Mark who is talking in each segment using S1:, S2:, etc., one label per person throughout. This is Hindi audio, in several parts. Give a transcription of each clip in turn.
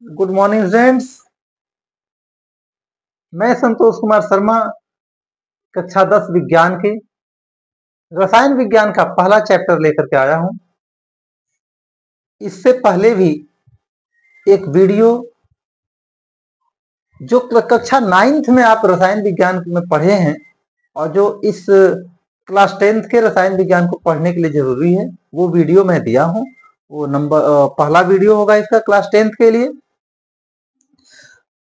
S1: Good morning friends. मैं संतोष कुमार शर्मा कक्षा 10 विज्ञान के रसायन विज्ञान का पहला चैप्टर लेकर के आया हूं। इससे पहले भी एक वीडियो जो कक्षा 9th में आप रसायन विज्ञान में पढ़े हैं और जो इस क्लास 10th के रसायन विज्ञान को पढ़ने के लिए जरूरी है, वो वीडियो मैं दिया हूं। वो पहला वीडियो होगा इसका क्लास 10th के लिए।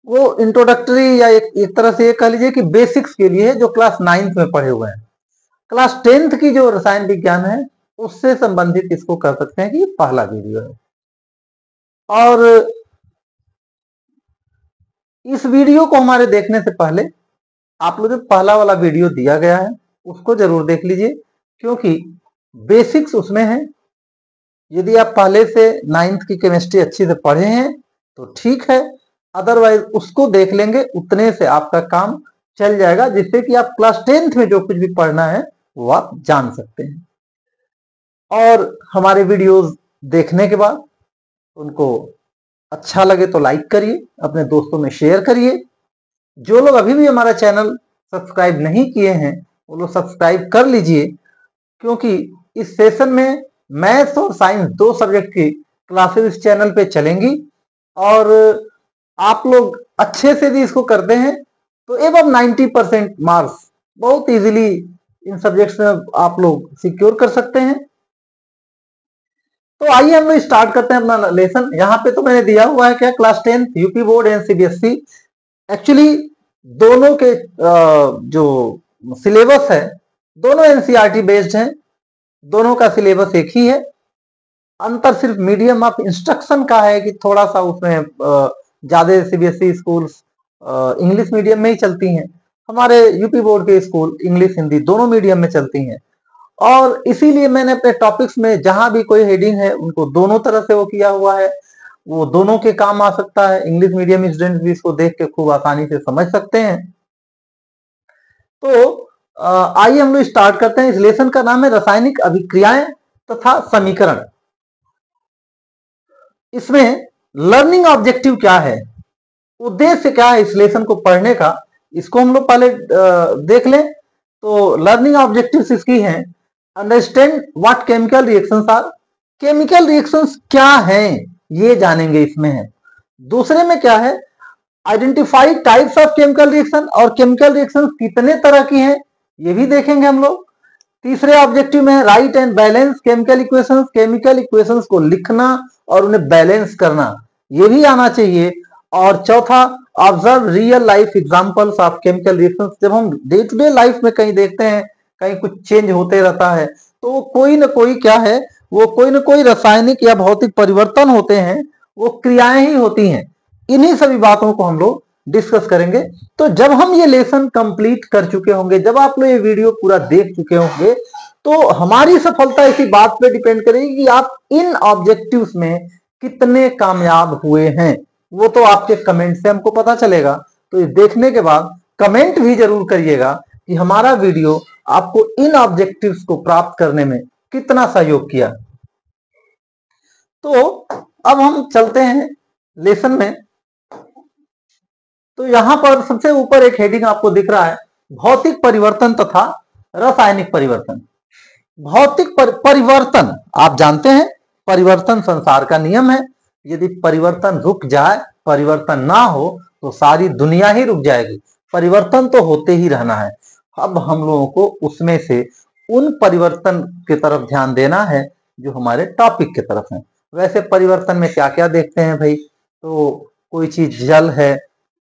S1: वो इंट्रोडक्टरी या एक तरह से ये कह लीजिए कि बेसिक्स के लिए है, जो क्लास 9th में पढ़े हुए हैं। क्लास 10th की जो रसायन विज्ञान है उससे संबंधित इसको कर सकते हैं कि ये पहला वीडियो है। और इस वीडियो को हमारे देखने से पहले आप लोग जो पहला वाला वीडियो दिया गया है उसको जरूर देख लीजिए, क्योंकि बेसिक्स उसमें है। यदि आप पहले से 9th की केमिस्ट्री अच्छी से पढ़े हैं तो ठीक है, अदरवाइज उसको देख लेंगे, उतने से आपका काम चल जाएगा, जिससे कि आप क्लास 10th में जो कुछ भी पढ़ना है वो आप जान सकते हैं। और हमारे वीडियोस देखने के बाद उनको अच्छा लगे तो लाइक करिए, अपने दोस्तों में शेयर करिए। जो लोग अभी भी हमारा चैनल सब्सक्राइब नहीं किए हैं वो लोग सब्सक्राइब कर लीजिए, क्योंकि इस सेशन में मैथ्स और साइंस दो सब्जेक्ट की क्लासेस इस चैनल पे चलेंगी। और आप लोग अच्छे से भी इसको करते हैं तो एवं 90% मार्क्स बहुत इजीली इन सब्जेक्ट्स में आप लोग सिक्योर कर सकते हैं। तो आइए हम लोग स्टार्ट करते हैं अपना लेसन। यहाँ पे तो मैंने दिया हुआ है क्या, class 10th UP board and CBSE. Actually दोनों के जो सिलेबस है दोनों एनसीईआरटी बेस्ड हैं, दोनों का सिलेबस एक ही है। अंतर सिर्फ मीडियम ऑफ इंस्ट्रक्शन का है कि थोड़ा सा उसमें ज्यादा सीबीएसई स्कूल इंग्लिश मीडियम में ही चलती हैं, हमारे यूपी बोर्ड के स्कूल इंग्लिश हिंदी दोनों मीडियम में चलती हैं। और इसीलिए मैंने अपने टॉपिक्स में जहां भी कोई हेडिंग है उनको दोनों तरह से वो किया हुआ है, वो दोनों के काम आ सकता है। इंग्लिश मीडियम स्टूडेंट भी इसको देख के खूब आसानी से समझ सकते हैं। तो आइए हम लोग स्टार्ट करते हैं। इस लेसन का नाम है रासायनिक अभिक्रियाएं तथा समीकरण। इसमें लर्निंग ऑब्जेक्टिव क्या है, उद्देश्य क्या है इस लेसन को पढ़ने का, इसको हम लोग पहले देख लें। तो लर्निंग ऑब्जेक्टिव्स इसकी हैं, understand what chemical reactions are. Chemical reactions क्या हैं ये जानेंगे इसमें है। दूसरे में क्या है, identify types of chemical reaction, और केमिकल रिएक्शन कितने तरह की हैं ये भी देखेंगे हम लोग। तीसरे ऑब्जेक्टिव में right and balance chemical equations, chemical equations को लिखना और उन्हें बैलेंस करना ये भी आना चाहिए। और चौथा, observe real life examples of chemical reactions. जब हम डे टू डे लाइफ में कहीं देखते हैं कहीं कुछ चेंज होते रहता है तो वो कोई ना कोई क्या है, वो कोई ना कोई रासायनिक या भौतिक परिवर्तन होते हैं, वो क्रियाएं ही होती हैं। इन्हीं सभी बातों को हम लोग डिस्कस करेंगे। तो जब हम ये लेसन कंप्लीट कर चुके होंगे, जब आप लोग ये वीडियो पूरा देख चुके होंगे, तो हमारी सफलता इसी बात पे डिपेंड करेगी कि आप इन ऑब्जेक्टिव्स में कितने कामयाब हुए हैं। वो तो आपके कमेंट से हमको पता चलेगा। तो ये देखने के बाद कमेंट भी जरूर करिएगा कि हमारा वीडियो आपको इन ऑब्जेक्टिव्स को प्राप्त करने में कितना सहयोग किया। तो अब हम चलते हैं लेसन में। तो यहां पर सबसे ऊपर एक हेडिंग आपको दिख रहा है, भौतिक परिवर्तन तथा रासायनिक परिवर्तन। भौतिक परिवर्तन आप जानते हैं, परिवर्तन संसार का नियम है। यदि परिवर्तन रुक जाए, परिवर्तन ना हो तो सारी दुनिया ही रुक जाएगी। परिवर्तन तो होते ही रहना है। अब हम लोगों को उसमें से उन परिवर्तन की तरफ ध्यान देना है जो हमारे टॉपिक की तरफ है। वैसे परिवर्तन में क्या क्या देखते हैं भाई, तो कोई चीज जल है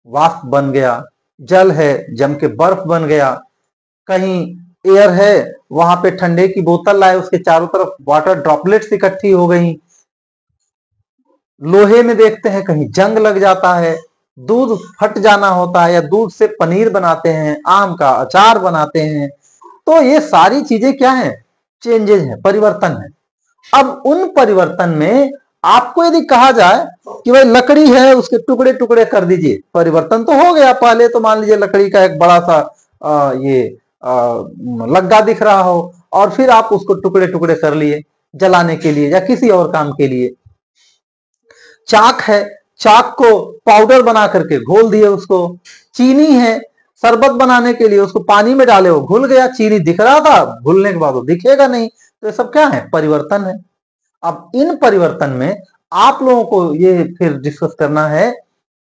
S1: वाष्प बन गया, जल है जम के बर्फ बन गया, कहीं एयर है वहां पे ठंडे की बोतल लाए उसके चारों तरफ वाटर ड्रॉपलेट्स इकट्ठी हो गई। लोहे में देखते हैं कहीं जंग लग जाता है, दूध फट जाना होता है, या दूध से पनीर बनाते हैं, आम का अचार बनाते हैं। तो ये सारी चीजें क्या है, चेंजेस है, परिवर्तन है। अब उन परिवर्तन में आपको यदि कहा जाए कि भाई लकड़ी है उसके टुकड़े टुकड़े कर दीजिए, परिवर्तन तो हो गया। पहले तो मान लीजिए लकड़ी का एक बड़ा सा लग्गा दिख रहा हो और फिर आप उसको टुकड़े टुकड़े कर लिए जलाने के लिए या किसी और काम के लिए। चाक है, चाक को पाउडर बना करके घोल दिए उसको। चीनी है, शरबत बनाने के लिए उसको पानी में डाले, वो घुल गया। चीनी दिख रहा था, घुलने के बाद वो दिखेगा नहीं। तो ये सब क्या है? परिवर्तन है। अब इन परिवर्तन में आप लोगों को ये फिर डिस्कस करना है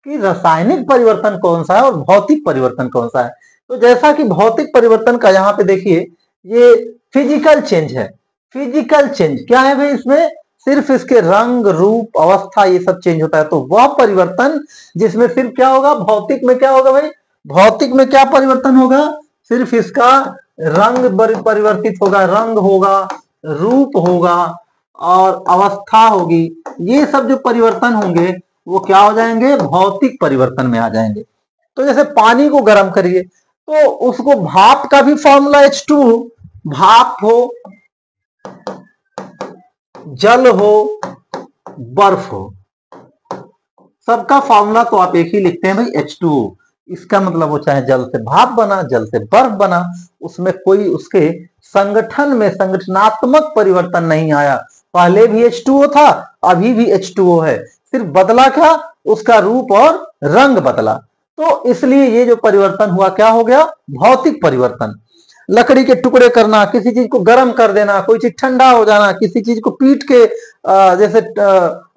S1: कि रासायनिक परिवर्तन कौन सा है और भौतिक परिवर्तन कौन सा है। तो जैसा कि भौतिक परिवर्तन का यहाँ पे देखिए, ये फिजिकल चेंज है। फिजिकल चेंज क्या है भाई? इसमें सिर्फ इसके रंग, रूप, अवस्था ये सब चेंज होता है। तो वह परिवर्तन जिसमें सिर्फ क्या होगा? भौतिक में क्या होगा भाई? भौतिक में क्या परिवर्तन होगा? सिर्फ इसका रंग परिवर्तित होगा, रंग होगा, रूप होगा और अवस्था होगी। ये सब जो परिवर्तन होंगे वो क्या हो जाएंगे? भौतिक परिवर्तन में आ जाएंगे। तो जैसे पानी को गर्म करिए तो उसको भाप का भी फॉर्मूला H2, भाप हो, जल हो, बर्फ हो, सबका फॉर्मूला तो आप एक ही लिखते हैं भाई, H2O। इसका मतलब वो चाहे जल से भाप बना, जल से बर्फ बना, उसमें कोई उसके संगठन में संगठनात्मक परिवर्तन नहीं आया। पहले भी H2O था, अभी भी H2O है, सिर्फ बदला क्या? उसका रूप और रंग बदला। तो इसलिए ये जो परिवर्तन हुआ क्या हो गया? भौतिक परिवर्तन। लकड़ी के टुकड़े करना, किसी चीज को गर्म कर देना, कोई चीज ठंडा हो जाना, किसी चीज को पीट के, जैसे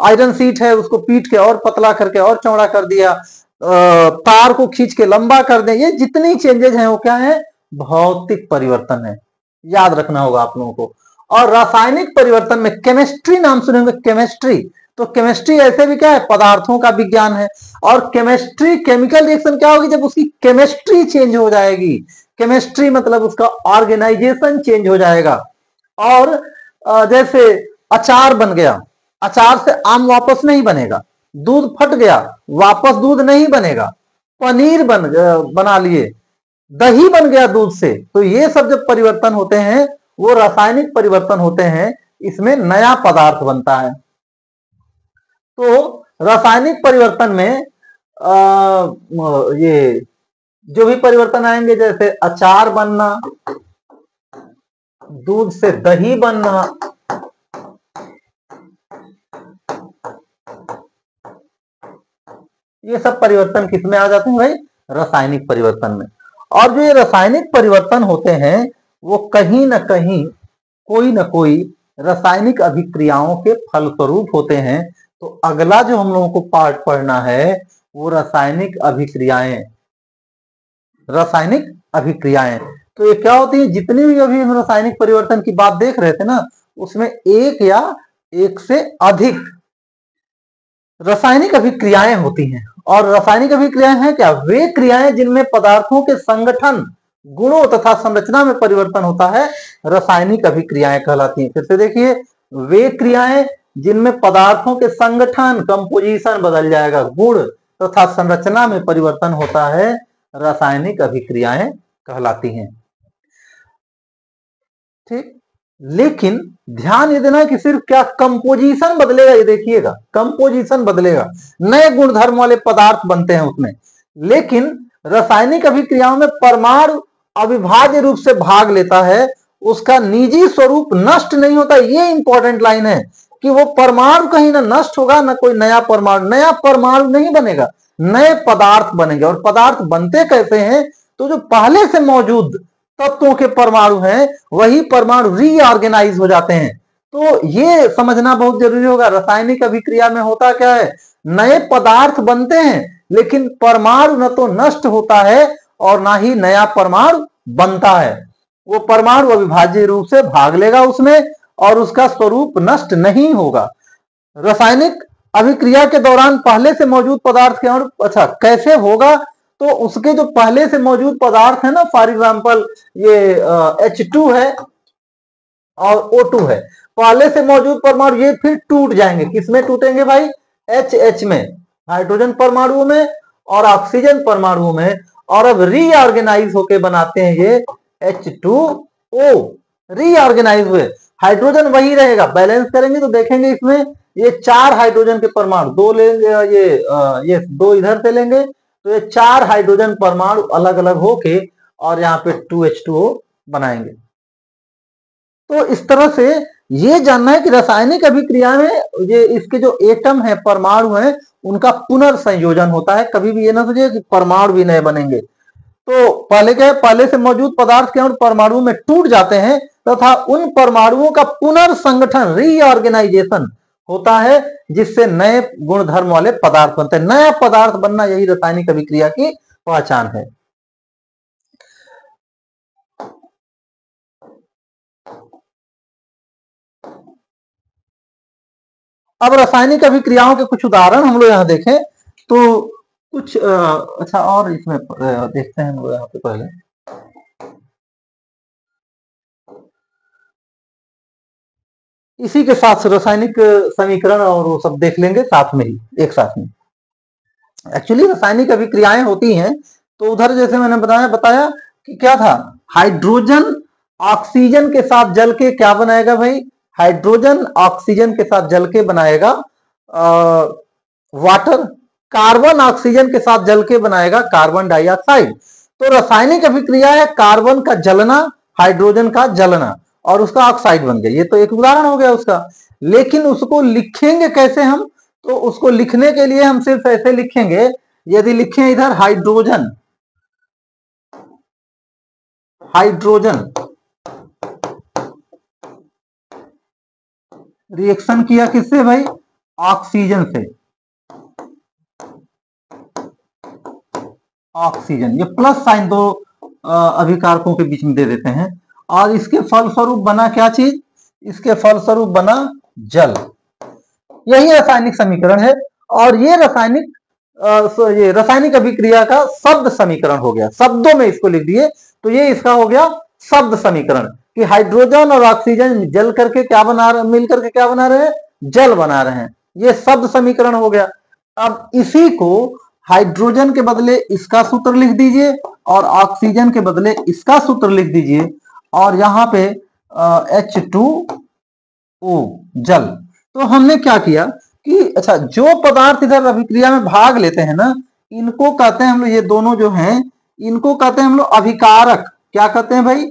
S1: आयरन सीट है उसको पीट के और पतला करके और चौड़ा कर दिया, तार को खींच के लंबा कर दें, ये जितनी चेंजेस हैं वो क्या है? भौतिक परिवर्तन है। याद रखना होगा आप लोगों को। और रासायनिक परिवर्तन में केमिस्ट्री नाम सुनेंगे, केमिस्ट्री। तो केमिस्ट्री ऐसे भी क्या है? पदार्थों का विज्ञान है। और केमिस्ट्री, केमिकल रिएक्शन क्या होगी? जब उसकी केमिस्ट्री चेंज हो जाएगी। केमिस्ट्री मतलब उसका ऑर्गेनाइजेशन चेंज हो जाएगा। और जैसे अचार बन गया, अचार से आम वापस नहीं बनेगा। दूध फट गया, वापस दूध नहीं बनेगा। पनीर बना लिए, दही बन गया दूध से। तो ये सब जब परिवर्तन होते हैं वो रासायनिक परिवर्तन होते हैं, इसमें नया पदार्थ बनता है। तो रासायनिक परिवर्तन में ये जो भी परिवर्तन आएंगे, जैसे अचार बनना, दूध से दही बनना, ये सब परिवर्तन किसमें आ जाते हैं भाई? रासायनिक परिवर्तन में। और जो ये रासायनिक परिवर्तन होते हैं वो कहीं ना कहीं कोई ना कोई रासायनिक अभिक्रियाओं के फलस्वरूप होते हैं। तो अगला जो हम लोगों को पार्ट पढ़ना है वो रासायनिक अभिक्रियाएं। रासायनिक अभिक्रियाएं तो ये क्या होती है? जितनी भी अभी हम रासायनिक परिवर्तन की बात देख रहे थे ना, उसमें एक या एक से अधिक रासायनिक अभिक्रियाएं होती हैं। और रासायनिक अभिक्रियाएं हैं क्या? वे क्रियाएं जिनमें पदार्थों के संगठन, गुणों तथा संरचना में परिवर्तन होता है, रासायनिक अभिक्रियाएं कहलाती हैं। फिर से देखिए, वे क्रियाएं जिनमें पदार्थों के संगठन, कंपोजिशन बदल जाएगा, गुण तथा संरचना में परिवर्तन होता है, रासायनिक अभिक्रियाएं कहलाती हैं। ठीक। लेकिन ध्यान ये देना कि सिर्फ क्या कंपोजिशन बदलेगा, ये देखिएगा, कंपोजिशन बदलेगा, नए गुणधर्म वाले पदार्थ बनते हैं उसमें। लेकिन रासायनिक अभिक्रियाओं में परमाणु अविभाज्य रूप से भाग लेता है, उसका निजी स्वरूप नष्ट नहीं होता। ये इंपॉर्टेंट लाइन है कि वो परमाणु कहीं ना नष्ट होगा, ना कोई नया परमाणु नहीं बनेगा, नए पदार्थ बनेंगे। और पदार्थ बनते कैसे हैं? तो जो पहले से मौजूद तत्वों के परमाणु हैं वही परमाणु रीऑर्गेनाइज हो जाते हैं। तो ये समझना बहुत जरूरी होगा। रासायनिक अभिक्रिया में होता क्या है? नए पदार्थ बनते हैं, लेकिन परमाणु न तो नष्ट होता है और ना ही नया परमाणु बनता है। वो परमाणु अविभाज्य रूप से भाग लेगा उसमें और उसका स्वरूप नष्ट नहीं होगा। रासायनिक अभिक्रिया के दौरान पहले से मौजूद पदार्थ के अणु, अच्छा कैसे होगा? तो उसके जो पहले से मौजूद पदार्थ है ना, फॉर एग्जाम्पल ये H2 है और O2 है, पहले से मौजूद परमाणु ये फिर टूट जाएंगे। किसमें टूटेंगे भाई? HH में, हाइड्रोजन परमाणुओं में और ऑक्सीजन परमाणुओं में। और अब रीऑर्गेनाइज होके बनाते हैं ये H2O। रीऑर्गेनाइज हुए, हाइड्रोजन वही रहेगा। बैलेंस करेंगे तो देखेंगे इसमें ये 4 हाइड्रोजन के परमाणु, 2 लेंगे, ये 2 इधर से लेंगे, तो ये 4 हाइड्रोजन परमाणु अलग अलग होके और यहाँ पे 2H2O बनाएंगे। तो इस तरह से ये जानना है कि रासायनिक अभिक्रिया में ये इसके जो एटम है, परमाणु है, उनका पुनर्संयोजन होता है। कभी भी ये ना सोचिए कि परमाणु भी नए बनेंगे। तो पहले क्या है, पहले से मौजूद पदार्थ के परमाणु में टूट जाते हैं तथा उन परमाणुओं का पुनर्संगठन, रीऑर्गेनाइजेशन होता है, जिससे नए गुणधर्म वाले पदार्थ बनते हैं। नया पदार्थ बनना यही रासायनिक अभिक्रिया की पहचान है। अब रासायनिक अभिक्रियाओं के कुछ उदाहरण हम लोग यहाँ देखें तो कुछ अच्छा, और इसमें देखते हैं हम लोग यहाँ पे पहले। इसी के साथ रासायनिक समीकरण और वो सब देख लेंगे साथ में ही, एक साथ में। एक्चुअली रासायनिक अभिक्रियाएं होती हैं तो उधर जैसे मैंने बताया कि क्या था, हाइड्रोजन ऑक्सीजन के साथ जल के क्या बनाएगा भाई, हाइड्रोजन ऑक्सीजन के साथ जल के बनाएगा वाटर, कार्बन ऑक्सीजन के साथ जल के बनाएगा कार्बन डाइऑक्साइड। तो रासायनिक अभिक्रिया है कार्बन का जलना, हाइड्रोजन का जलना, और उसका ऑक्साइड बन गया। ये तो एक उदाहरण हो गया उसका। लेकिन उसको लिखेंगे कैसे हम, तो उसको लिखने के लिए हम सिर्फ ऐसे लिखेंगे, यदि लिखें इधर हाइड्रोजन, हाइड्रोजन रिएक्शन किया किससे भाई, ऑक्सीजन से, ऑक्सीजन, ये प्लस साइन दो अभिकारकों के बीच में दे देते हैं, और इसके फलस्वरूप बना क्या चीज, इसके फलस्वरूप बना जल। यही रासायनिक समीकरण है। और ये रासायनिक अभिक्रिया का शब्द समीकरण हो गया, शब्दों में इसको लिख दिए तो ये इसका हो गया शब्द समीकरण, कि हाइड्रोजन और ऑक्सीजन जल करके क्या बना रहे, मिल करके क्या बना रहे हैं, जल बना रहे हैं। ये शब्द समीकरण हो गया। अब इसी को हाइड्रोजन के बदले इसका सूत्र लिख दीजिए और ऑक्सीजन के बदले इसका सूत्र लिख दीजिए, और यहाँ पे H2O जल। तो हमने क्या किया कि अच्छा, जो पदार्थ इधर अभिक्रिया में भाग लेते हैं ना, इनको कहते हैं हम लोग, ये दोनों जो हैं इनको कहते हैं हम लोग अभिकारक। क्या कहते हैं भाई,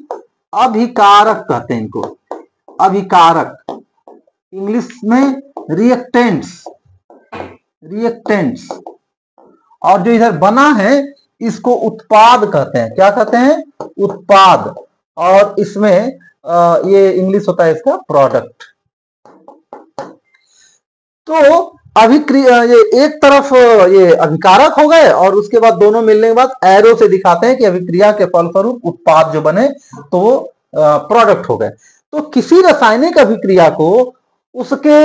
S1: अभिकारक कहते हैं इनको, अभिकारक, इंग्लिश में रिएक्टेंट्स, रिएक्टेंट्स। और जो इधर बना है इसको उत्पाद कहते हैं। क्या कहते हैं, उत्पाद। और इसमें ये इंग्लिश होता है इसका प्रोडक्ट। तो अभिक्रिया, ये एक तरफ ये अभिकारक हो गए, और उसके बाद दोनों मिलने के बाद एरो से दिखाते हैं कि अभिक्रिया के फलस्वरूप उत्पाद जो बने तो वो प्रोडक्ट हो गए। तो किसी रासायनिक अभिक्रिया को उसके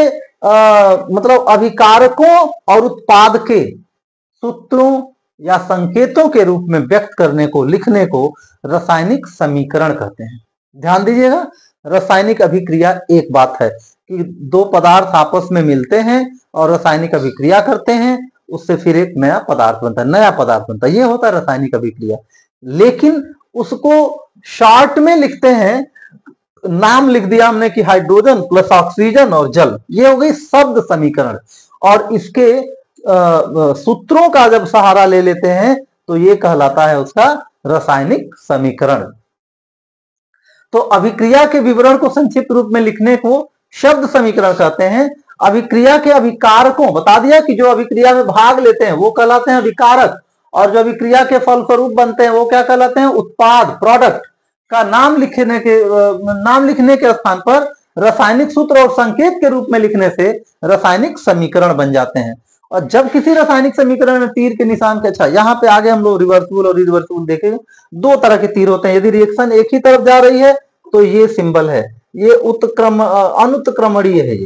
S1: मतलब अभिकारकों और उत्पाद के सूत्रों या संकेतों के रूप में व्यक्त करने को, लिखने को रासायनिक समीकरण कहते हैं। ध्यान दीजिएगा, रासायनिक अभिक्रिया एक बात है कि दो पदार्थ आपस में मिलते हैं और रासायनिक अभिक्रिया करते हैं, उससे फिर एक नया पदार्थ बनता है, नया पदार्थ बनता है, ये होता है रासायनिक अभिक्रिया। लेकिन उसको शॉर्ट में लिखते हैं, नाम लिख दिया हमने कि हाइड्रोजन प्लस ऑक्सीजन और जल, ये हो गई शब्द समीकरण। और इसके सूत्रों का जब सहारा ले लेते हैं तो ये कहलाता है उसका रासायनिक समीकरण। तो अभिक्रिया के विवरण को संक्षिप्त रूप में लिखने को शब्द समीकरण कहते हैं। अभिक्रिया के अभिकारकों, बता दिया कि जो अभिक्रिया में भाग लेते हैं वो कहलाते हैं अभिकारक, और जो अभिक्रिया के फलस्वरूप बनते हैं वो क्या कहलाते हैं, उत्पाद, प्रोडक्ट। का नाम लिखने के स्थान पर रासायनिक सूत्र और संकेत के रूप में लिखने से रासायनिक समीकरण बन जाते हैं। और जब किसी रासायनिक समीकरण में तीर के निशान के, अच्छा यहाँ पे आगे हम लोग रिवर्सिबल और इरिवर्सिबल देखेंगे। दो तरह के तीर होते हैं, यदि रिएक्शन एक ही तरफ जा रही है तो ये सिंबल है, ये अनुत्क्रमणीय है, ये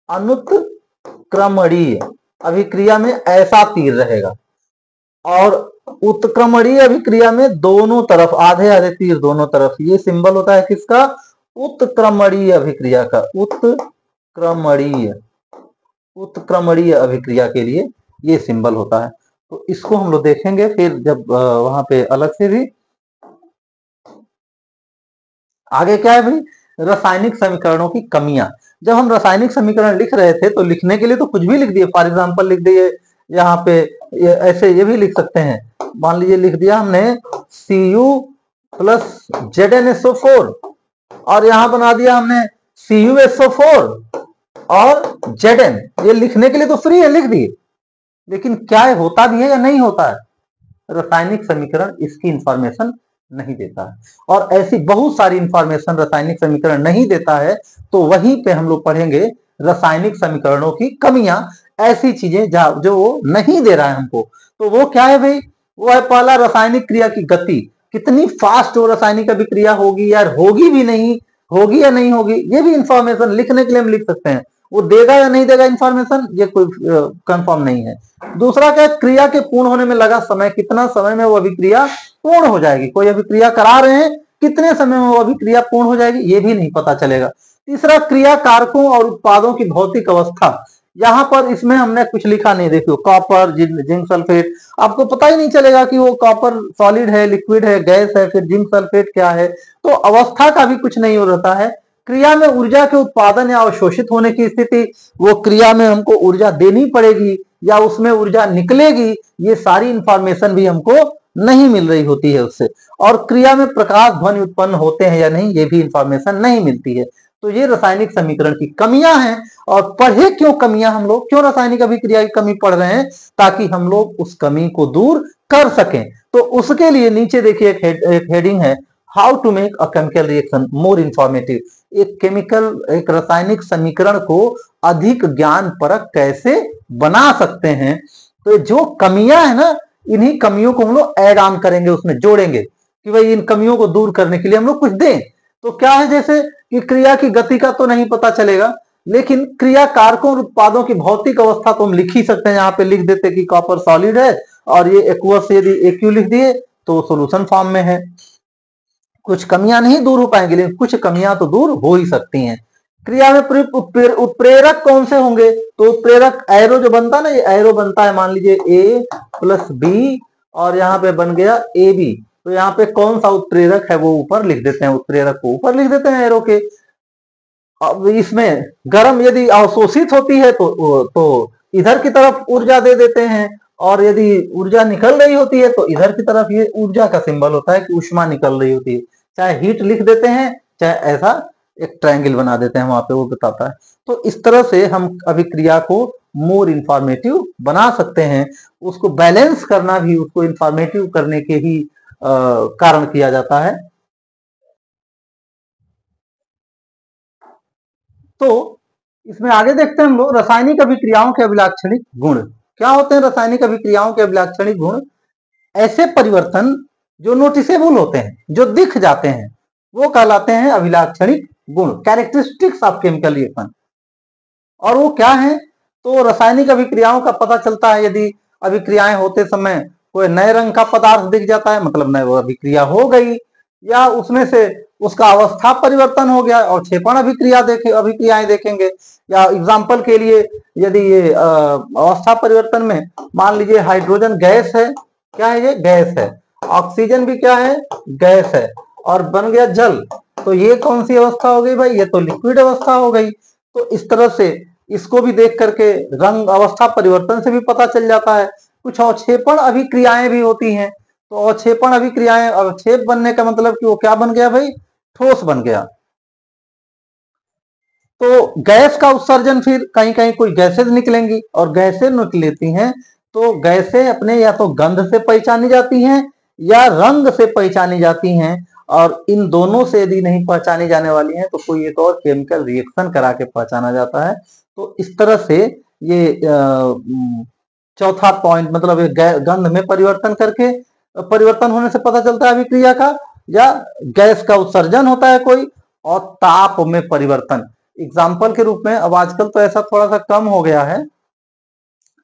S1: अनुत्क्रमणीय अभिक्रिया में ऐसा तीर रहेगा, और उत्क्रमणीय अभिक्रिया में दोनों तरफ आधे आधे तीर दोनों तरफ। ये सिंबल होता है किसका, उत्क्रमणीय अभिक्रिया का, उत्क्रमणीय अभिक्रिया के लिए ये सिंबल होता है। तो इसको हम लोग देखेंगे फिर जब वहां पे अलग से भी। आगे क्या है भाई, रासायनिक समीकरणों की कमियां। जब हम रासायनिक समीकरण लिख रहे थे तो लिखने के लिए तो कुछ भी लिख दिए, फॉर एग्जांपल लिख दिए यहाँ पे, ऐसे ये भी लिख सकते हैं। मान लीजिए लिख दिया हमने Cu प्लस ZnSO4, और यहां बना दिया हमने CuSO4 और Zn, ये लिखने के लिए तो फ्री है, लिख दिए, लेकिन क्या होता भी है या नहीं होता है? रासायनिक समीकरण इसकी इंफॉर्मेशन नहीं देता है, और ऐसी बहुत सारी इंफॉर्मेशन रासायनिक समीकरण नहीं देता है। तो वहीं पे हम लोग पढ़ेंगे रासायनिक समीकरणों की कमियां, ऐसी चीजें जो वो नहीं दे रहा है हमको। तो वो क्या है भाई? वो है पहला, रासायनिक क्रिया की गति, कितनी फास्ट वो रासायनिक अभिक्रिया होगी, यार होगी भी नहीं होगी या नहीं होगी, ये भी इंफॉर्मेशन लिखने के लिए हम लिख सकते हैं। वो देगा या नहीं देगा इंफॉर्मेशन, ये कोई कंफर्म नहीं है। दूसरा क्या है? क्रिया के पूर्ण होने में लगा समय, कितना समय में वो अभिक्रिया पूर्ण हो जाएगी, कोई अभिक्रिया करा रहे हैं, कितने समय में वो अभिक्रिया पूर्ण हो जाएगी, ये भी नहीं पता चलेगा। तीसरा, क्रिया कारकों और उत्पादों की भौतिक अवस्था, यहाँ पर इसमें हमने कुछ लिखा नहीं, देखियो कॉपर, जिंक सल्फेट, आपको पता ही नहीं चलेगा कि वो कॉपर सॉलिड है, लिक्विड है, गैस है, फिर जिंक सल्फेट क्या है, तो अवस्था का भी कुछ नहीं हो रहता है। क्रिया में ऊर्जा के उत्पादन या अवशोषित होने की स्थिति, वो क्रिया में हमको ऊर्जा देनी पड़ेगी या उसमें ऊर्जा निकलेगी, ये सारी इंफॉर्मेशन भी हमको नहीं मिल रही होती है उससे। और क्रिया में प्रकाश ध्वनि उत्पन्न होते हैं या नहीं, ये भी इंफॉर्मेशन नहीं मिलती है। तो ये रासायनिक समीकरण की कमियां हैं। और पढ़े क्यों कमियां हम लोग, क्यों रासायनिक अभिक्रिया की कमी पढ़ रहे हैं? ताकि हम लोग उस कमी को दूर कर सकें। तो उसके लिए नीचे देखिए एक हेडिंग है, how to make a chemical reaction more informative. एक रासायनिक समीकरण को अधिक ज्ञान परक कैसे बना सकते हैं। तो जो कमियां है ना, इन्हीं कमियों को हम लोग ऐड ऑन करेंगे, उसमें जोड़ेंगे कि भाई इन कमियों को दूर करने के लिए हम लोग कुछ दें। तो क्या है, जैसे कि क्रिया की गति का तो नहीं पता चलेगा, लेकिन क्रिया कारकों और उत्पादों की भौतिक अवस्था तो हम लिख ही सकते हैं। यहाँ पे लिख देते कि कॉपर सॉलिड है और ये एक्वस, यदि एक्यू लिख दिए तो सॉल्यूशन फॉर्म में है। कुछ कमियां नहीं दूर हो पाएंगी, लेकिन कुछ कमियां तो दूर हो ही सकती हैं। क्रिया में उत्प्रेरक कौन से होंगे? तो उत्प्रेरक एरो जो बनता है ना, ये एरो बनता है, मान लीजिए A + B और यहाँ पे बन गया AB। तो यहाँ पे कौन सा उत्प्रेरक है वो ऊपर लिख देते हैं, उत्प्रेरक को ऊपर लिख देते हैं एरो के। अब इसमें गर्म यदि अवशोषित होती है तो इधर की तरफ ऊर्जा दे देते हैं, और यदि ऊर्जा निकल रही होती है तो इधर की तरफ ये ऊर्जा का सिंबल होता है कि ऊष्मा निकल रही होती है। चाहे हीट लिख देते हैं, चाहे ऐसा एक ट्रायंगल बना देते हैं वहां पे, वो बताता है। तो इस तरह से हम अभिक्रिया को मोर इंफॉर्मेटिव बना सकते हैं। उसको बैलेंस करना भी उसको इंफॉर्मेटिव करने के ही कारण किया जाता है। तो इसमें आगे देखते हैं हम लोग रासायनिक अभिक्रियाओं के अभिलाक्षणिक गुण। क्या होते हैं रासायनिक अभिक्रियाओं के अभिलाक्षणिक गुण? ऐसे परिवर्तन जो नोटिसेबल होते हैं, जो दिख जाते हैं, वो कहलाते हैं अभिलाक्षणिक गुण, कैरेक्टरिस्टिक्स ऑफ केमिकल रिएक्शन। और वो क्या है? तो रासायनिक अभिक्रियाओं का पता चलता है यदि अभिक्रियाएं होते समय कोई नए रंग का पदार्थ दिख जाता है, मतलब नई अभिक्रिया हो गई, या उसमें से उसका अवस्था परिवर्तन हो गया, और क्षेपण अभिक्रियाएं देखेंगे। या एग्जाम्पल के लिए यदि ये अवस्था परिवर्तन में मान लीजिए हाइड्रोजन गैस है, क्या है ये? गैस है। ऑक्सीजन भी क्या है? गैस है, और बन गया जल, तो ये कौन सी अवस्था हो गई भाई? ये तो लिक्विड अवस्था हो गई। तो इस तरह से इसको भी देख करके रंग अवस्था परिवर्तन से भी पता चल जाता है। कुछ अवक्षेपण अभिक्रियाएं भी होती हैं। तो अवक्षेपण अभिक्रियाएं, अवक्षेप बनने का मतलब कि वो क्या बन गया भाई? ठोस बन गया। तो गैस का उत्सर्जन, फिर कहीं कहीं कोई गैसेज निकलेंगी, और गैसें निकलती हैं तो गैसें अपने या तो गंध से पहचानी जाती हैं या रंग से पहचानी जाती हैं। और इन दोनों से यदि नहीं पहचानी जाने वाली हैं तो कोई एक और केमिकल रिएक्शन करा के पहचाना जाता है। तो इस तरह से ये चौथा पॉइंट, मतलब गंध में परिवर्तन करके, परिवर्तन होने से पता चलता है अभिक्रिया का, या गैस का उत्सर्जन होता है कोई, और ताप में परिवर्तन। एग्जाम्पल के रूप में, अब आजकल तो ऐसा थोड़ा सा कम हो गया है,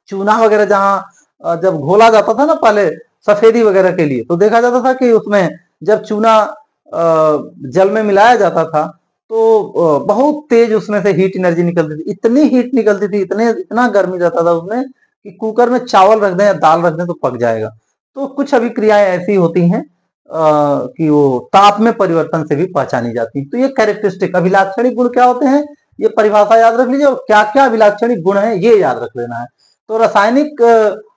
S1: चूना वगैरह जहां जब घोला जाता था ना पहले सफेदी वगैरह के लिए, तो देखा जाता था कि उसमें जब चूना जल में मिलाया जाता था तो बहुत तेज उसमें से हीट एनर्जी निकलती थी, इतनी हीट निकलती थी, इतना गर्मी जाता था उसमें कि कुकर में चावल रख दें या दाल रख दें तो पक जाएगा। तो कुछ अभिक्रियाएं ऐसी होती हैं कि वो ताप में परिवर्तन से भी पहचानी जाती है। तो ये कैरेक्टरिस्टिक अभिलाक्षणिक गुण क्या होते हैं, ये परिभाषा याद रख लीजिए, और क्या क्या अभिलाक्षणिक गुण है ये याद रख लेना है। तो रासायनिक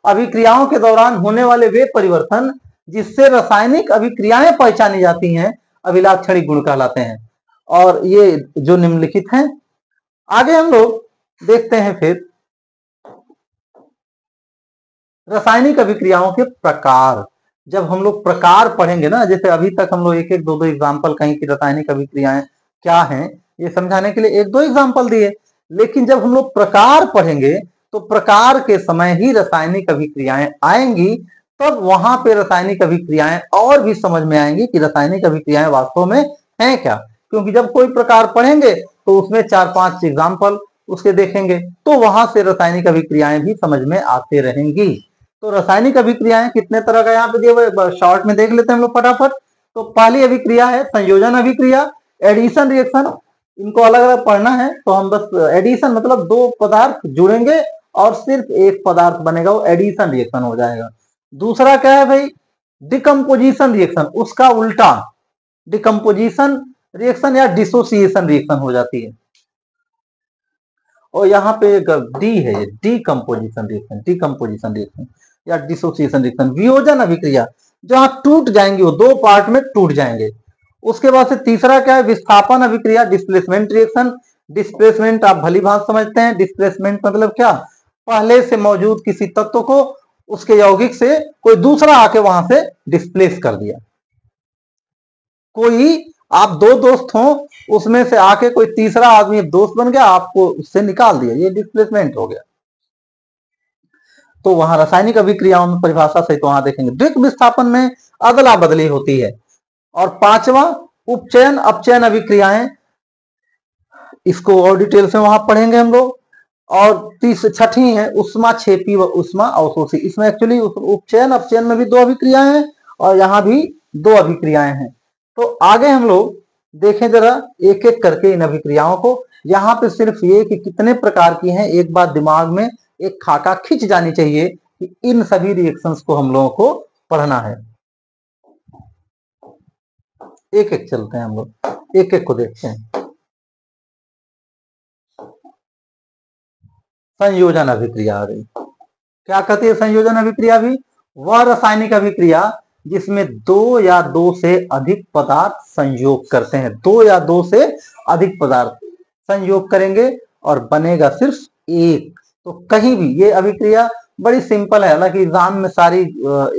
S1: अभिक्रियाओं के दौरान होने वाले वे परिवर्तन जिससे रासायनिक अभिक्रियाएं पहचानी जाती हैं, अभिलाक्षणिक गुण कहलाते हैं। और ये जो निम्नलिखित हैं। आगे हम लोग देखते हैं फिर रासायनिक अभिक्रियाओं के प्रकार। जब हम लोग प्रकार पढ़ेंगे ना, जैसे अभी तक हम लोग एक एक दो दो एग्जाम्पल कहीं की रासायनिक अभिक्रियाएं क्या हैं ये समझाने के लिए एक दो एग्जाम्पल दिए, लेकिन जब हम लोग प्रकार पढ़ेंगे तो प्रकार के समय ही रासायनिक अभिक्रियाएं आएंगी, तब वहां पे रासायनिक अभिक्रियाएं और भी समझ में आएंगी कि रासायनिक अभिक्रियाएं वास्तव में हैं क्या। क्योंकि जब कोई प्रकार पढ़ेंगे तो उसमें 4-5 एग्जाम्पल उसके देखेंगे, तो वहां से रासायनिक अभिक्रियाएं भी समझ में आते रहेंगी। तो रासायनिक अभिक्रियाएं कितने तरह का यहाँ पे दिए हुए, शॉर्ट में देख लेते हैं हम लोग फटाफट। तो पहली अभिक्रिया है संयोजन अभिक्रिया, एडिशन रिएक्शन। इनको अलग अलग पढ़ना है, तो हम बस एडिशन मतलब दो पदार्थ जुड़ेंगे और सिर्फ एक पदार्थ बनेगा, वो एडिशन रिएक्शन हो जाएगा। दूसरा क्या है भाई, डिकम्पोजिशन रिएक्शन, उसका उल्टा डिकम्पोजिशन रिएक्शन या डिसोसिएशन रिएक्शन हो जाती है। और यहाँ पे एक डी है, डिकम्पोजिशन रिएक्शन, डिकम्पोजिशन रिएक्शन या डिसोसिएशन रिएक्शन। वियोजन अभिक्रिया, जहां टूट जाएंगे, वो दो पार्ट में टूट जाएंगे। उसके बाद से तीसरा क्या है, विस्थापन अभिक्रिया, डिस्प्लेसमेंट रिएक्शन। डिस्प्लेसमेंट आप भली भांति समझते हैं। डिस्प्लेसमेंट मतलब क्या, पहले से मौजूद किसी तत्व को उसके यौगिक से कोई दूसरा आके वहां से डिस्प्लेस कर दिया। कोई आप दो दोस्त हो, उसमें से आके कोई तीसरा आदमी दोस्त बन गया, आपको उससे निकाल दिया, ये डिस्प्लेसमेंट हो गया। तो वहां रासायनिक अभिक्रियाओं में परिभाषा से तो वहां देखेंगे। द्विक विस्थापन में अदला बदली होती है। और पांचवा उपचयन अपचयन अभिक्रियाएं, इसको और डिटेल से वहां पढ़ेंगे हम लोग। और छठी है उष्मा क्षेपी व उष्मा अवशोषी। इसमें एक्चुअली उपचयन अपचयन में भी दो अभिक्रियाएं हैं और यहाँ भी दो अभिक्रियाएं हैं। तो आगे हम लोग देखें जरा एक एक करके इन अभिक्रियाओं को। यहाँ पे सिर्फ ये कि कितने प्रकार की हैं, एक बात दिमाग में एक खाका खिंच जानी चाहिए कि इन सभी रिएक्शंस को हम लोगों को पढ़ना है। एक एक चलते हैं हम लोग, एक एक को देखते हैं। संयोजन अभिक्रिया आ गई। क्या कहती है संयोजन अभिक्रिया भी, वह रासायनिक अभिक्रिया जिसमें दो या दो से अधिक पदार्थ संयोग करते हैं। दो या दो से अधिक पदार्थ संयोग करेंगे और बनेगा सिर्फ एक। तो कहीं भी ये अभिक्रिया बड़ी सिंपल है, हालांकि एग्जाम में सारी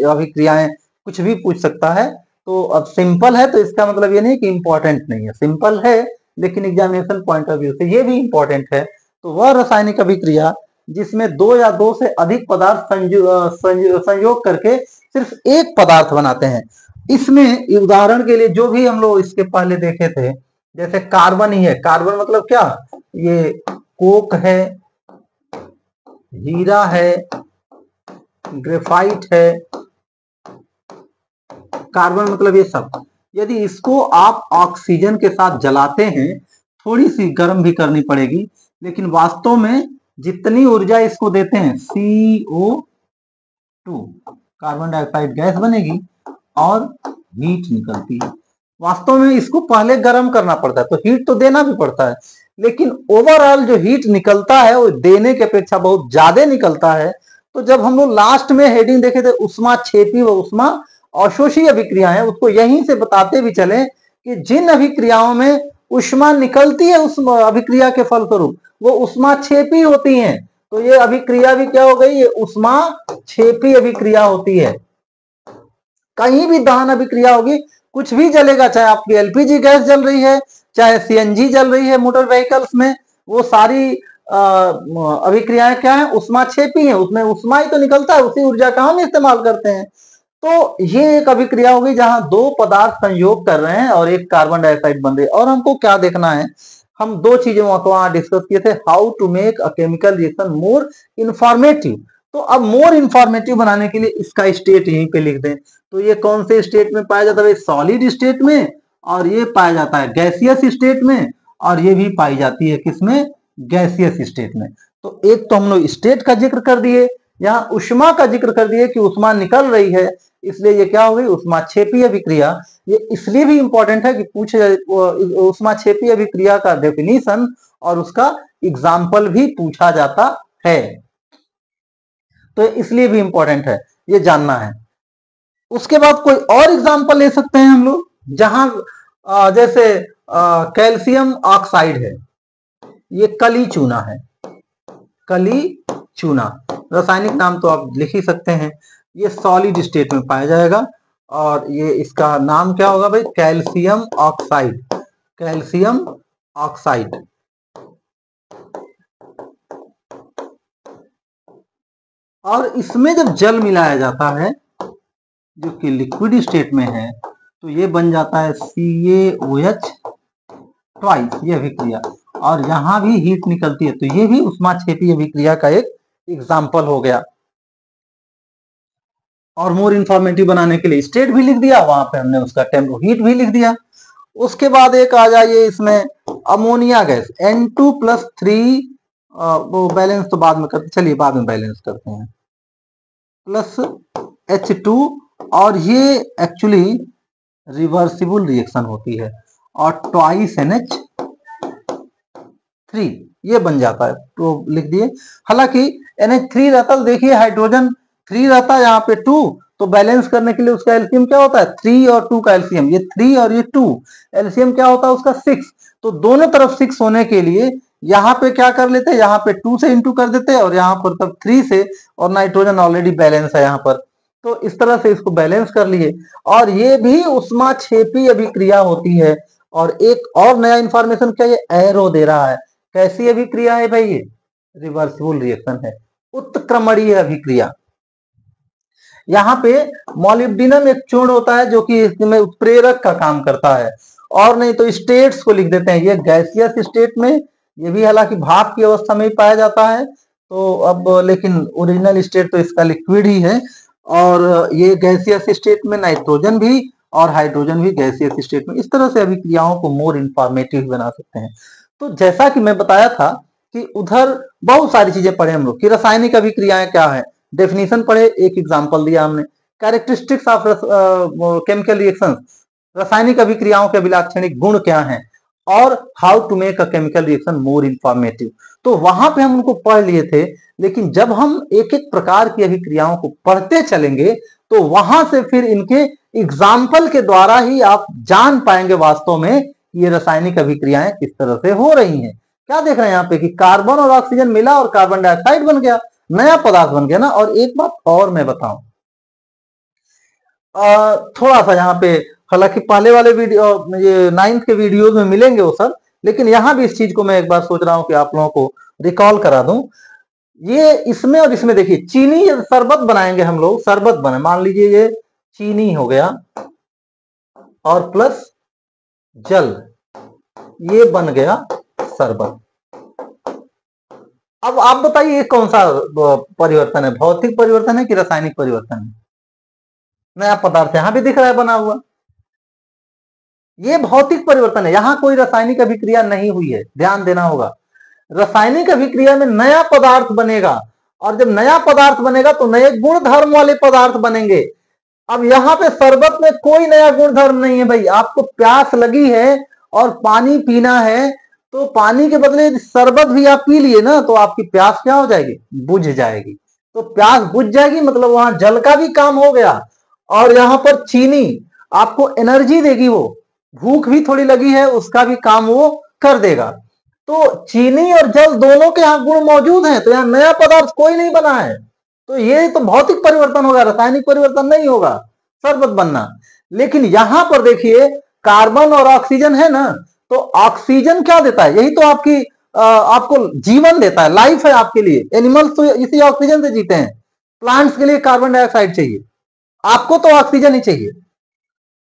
S1: अभिक्रियाएं कुछ भी पूछ सकता है। तो अब सिंपल है तो इसका मतलब ये नहीं कि इंपॉर्टेंट नहीं है, सिंपल है लेकिन एग्जामिनेशन पॉइंट ऑफ व्यू से ये भी इंपॉर्टेंट है। तो वह रासायनिक अभिक्रिया जिसमें दो या दो से अधिक पदार्थ संयोग करके सिर्फ एक पदार्थ बनाते हैं। इसमें उदाहरण के लिए जो भी हम लोग इसके पहले देखे थे, जैसे कार्बन ही है। कार्बन मतलब क्या, ये कोक है, हीरा है, ग्रेफाइट है। कार्बन मतलब ये सब। यदि इसको आप ऑक्सीजन के साथ जलाते हैं, थोड़ी सी गर्म भी करनी पड़ेगी, लेकिन वास्तव में जितनी ऊर्जा इसको देते हैं CO2 कार्बन डाइऑक्साइड गैस बनेगी और हीट निकलती है। वास्तव में इसको पहले गर्म करना पड़ता है, तो हीट तो देना भी पड़ता है, लेकिन ओवरऑल जो हीट निकलता है वो देने की अपेक्षा बहुत ज्यादा निकलता है। तो जब हम लोग लास्ट में हेडिंग देखे थे उष्मा क्षेपी व उष्मा अवशोषी अभिक्रियाएं, उसको यहीं से बताते भी चले कि जिन अभिक्रियाओं में उष्मा निकलती है उस अभिक्रिया के फलस्वरूप वो उष्मा क्षेपी होती हैं। तो ये अभिक्रिया भी क्या हो गई, ये उष्मा क्षेपी अभिक्रिया होती है। कहीं भी दहन अभिक्रिया होगी, कुछ भी जलेगा, चाहे आपकी LPG गैस जल रही है, चाहे CNG जल रही है मोटर व्हीकल्स में, वो सारी अभिक्रियाएं क्या है, उष्मा क्षेपी है। उसमें उष्मा ही तो निकलता है, उसी ऊर्जा का हम इस्तेमाल करते हैं। तो ये एक अभिक्रिया होगी जहां दो पदार्थ संयोग कर रहे हैं और एक कार्बन डाइऑक्साइड बन रही है। और हमको क्या देखना है, हम दो चीजें वहां डिस्कस किए थे, how to make a chemical reaction more informative. तो अब मोर इंफॉर्मेटिव बनाने के लिए इसका स्टेट यहीं पे लिख दें। तो ये कौन से स्टेट में पाया जाता है, सॉलिड स्टेट में, और ये पाया जाता है गैसियस स्टेट में, और ये भी पाई जाती है किसमें, गैसियस स्टेट में। तो एक तो हम लोग स्टेट का जिक्र कर दिए, यहाँ उष्मा का जिक्र कर दिए कि उष्मा निकल रही है, इसलिए ये क्या हो गई, उष्मा क्षेपी अभिक्रिया। ये इसलिए भी इंपॉर्टेंट है कि पूछे उष्मा क्षेपी अभिक्रिया का डेफिनेशन और उसका एग्जाम्पल भी पूछा जाता है, तो इसलिए भी इंपॉर्टेंट है, ये जानना है। उसके बाद कोई और एग्जाम्पल ले सकते हैं हम लोग जहां जैसे कैल्शियम ऑक्साइड है, ये कली चूना है, कली चूना, रासायनिक नाम तो आप लिख ही सकते हैं। ये सॉलिड स्टेट में पाया जाएगा और ये इसका नाम क्या होगा भाई, कैल्शियम ऑक्साइड, कैल्शियम ऑक्साइड। और इसमें जब जल मिलाया जाता है जो कि लिक्विड स्टेट में है, तो ये बन जाता है CaOH ट्वाइस, ये अभिक्रिया। और यहां भी हीट निकलती है, तो ये भी ऊष्माक्षेपी अभिक्रिया का एक एग्जाम्पल हो गया। और मोर इंफॉर्मेटिव बनाने के लिए स्टेट भी लिख दिया, वहां पे हमने उसका हीट भी लिख दिया। उसके बाद एक आ जाइए इसमें अमोनिया गैस N2+3, वो बैलेंस तो बाद में करते, चलिए बाद में बैलेंस करते हैं, प्लस H2, और ये एक्चुअली रिवर्सिबल रिएक्शन होती है, और ट्वाइस NH3 ये बन जाता है, तो लिख दिए। हालांकि NH3 रहता है, देखिए हाइड्रोजन 3 रहता है, यहाँ पे 2, तो बैलेंस करने के लिए उसका एलसीएम क्या होता है, 3 और 2 का एलसीएम, ये 3 और ये 2, एलसीएम क्या होता है उसका 6। तो दोनों तरफ 6 होने के लिए यहाँ पे क्या कर लेते हैं, यहाँ पे 2 से इंटू कर देते हैं, और यहाँ पर तब 3 से, और नाइट्रोजन ऑलरेडी बैलेंस है यहाँ पर, तो इस तरह से इसको बैलेंस कर लिए। और ये भी ऊष्माक्षेपी अभिक्रिया होती है। और एक और नया इंफॉर्मेशन क्या, ये एरो दे रहा है, कैसी अभिक्रिया है भाई, ये रिवर्सिबल रिएक्शन है, उत्क्रमणीय अभिक्रिया। यहाँ पे मॉलिब्डिनम एक चूर्ण होता है जो कि इसमें उत्प्रेरक का काम करता है। और नहीं तो स्टेट्स को लिख देते हैं, ये गैसियस स्टेट में, ये भी हालांकि भाप की अवस्था में ही पाया जाता है, तो अब लेकिन ओरिजिनल स्टेट तो इसका लिक्विड ही है। और ये गैसियस स्टेट में नाइट्रोजन भी और हाइड्रोजन भी गैसियस स्टेट में। इस तरह से अभिक्रियाओं को मोर इंफॉर्मेटिव बना सकते हैं। तो जैसा कि मैं बताया था कि उधर बहुत सारी चीजें पढ़े हम लोग कि रासायनिक अभिक्रियाएं क्या है, डेफिनेशन पढ़े, एक एग्जांपल दिया हमने, कैरेक्टरिस्टिक्स ऑफ केमिकल रिएक्शंस, रासायनिक अभिक्रियाओं के अभिलाक्षणिक गुण क्या हैं, और how to make a chemical reaction more informative. तो वहां पे हम उनको पढ़ लिए थे, लेकिन जब हम एक एक प्रकार की अभिक्रियाओं को पढ़ते चलेंगे तो वहां से फिर इनके एग्जाम्पल के द्वारा ही आप जान पाएंगे वास्तव में ये रासायनिक अभिक्रियाएं किस तरह से हो रही हैं। क्या देख रहे हैं यहाँ पे कि कार्बन और ऑक्सीजन मिला और कार्बन डाइऑक्साइड बन गया, नया पदार्थ बन गया ना। और एक बात और मैं बताऊं, थोड़ा सा यहाँ पे, हालांकि पहले वाले वीडियो, ये 9th के वीडियोज में मिलेंगे वो सर, लेकिन यहाँ भी इस चीज को मैं एक बार सोच रहा हूँ कि आप लोगों को रिकॉल करा दूं। ये इसमें और इसमें देखिए, चीनी शरबत बनाएंगे हम लोग, शरबत बने, मान लीजिए ये चीनी हो गया और प्लस जल, ये बन गया शरबत। अब आप बताइए ये कौन सा परिवर्तन है, भौतिक परिवर्तन है कि रासायनिक परिवर्तन है? नया पदार्थ यहां भी दिख रहा है बना हुआ, ये भौतिक परिवर्तन है, यहां कोई रासायनिक अभिक्रिया नहीं हुई है, ध्यान देना होगा। रासायनिक अभिक्रिया में नया पदार्थ बनेगा, और जब नया पदार्थ बनेगा तो नए गुण धर्म वाले पदार्थ बनेंगे। अब यहाँ पे शरबत में कोई नया गुण धर्म नहीं है भाई, आपको प्यास लगी है और पानी पीना है, तो पानी के बदले शरबत भी आप पी लिए ना, तो आपकी प्यास क्या हो जाएगी, बुझ जाएगी। तो प्यास बुझ जाएगी मतलब वहां जल का भी काम हो गया, और यहाँ पर चीनी आपको एनर्जी देगी, वो भूख भी थोड़ी लगी है उसका भी काम वो कर देगा। तो चीनी और जल दोनों के यहाँ गुण मौजूद हैं, तो यहाँ नया पदार्थ कोई नहीं बना है। तो ये तो भौतिक परिवर्तन होगा, रासायनिक परिवर्तन नहीं होगा शरबत बनना। लेकिन यहां पर देखिए कार्बन और ऑक्सीजन है ना, तो ऑक्सीजन क्या देता है, यही तो आपकी आपको जीवन देता है, लाइफ है आपके लिए। एनिमल्स तो इसी ऑक्सीजन से जीते हैं, प्लांट्स के लिए कार्बन डाइऑक्साइड चाहिए, आपको तो ऑक्सीजन ही चाहिए।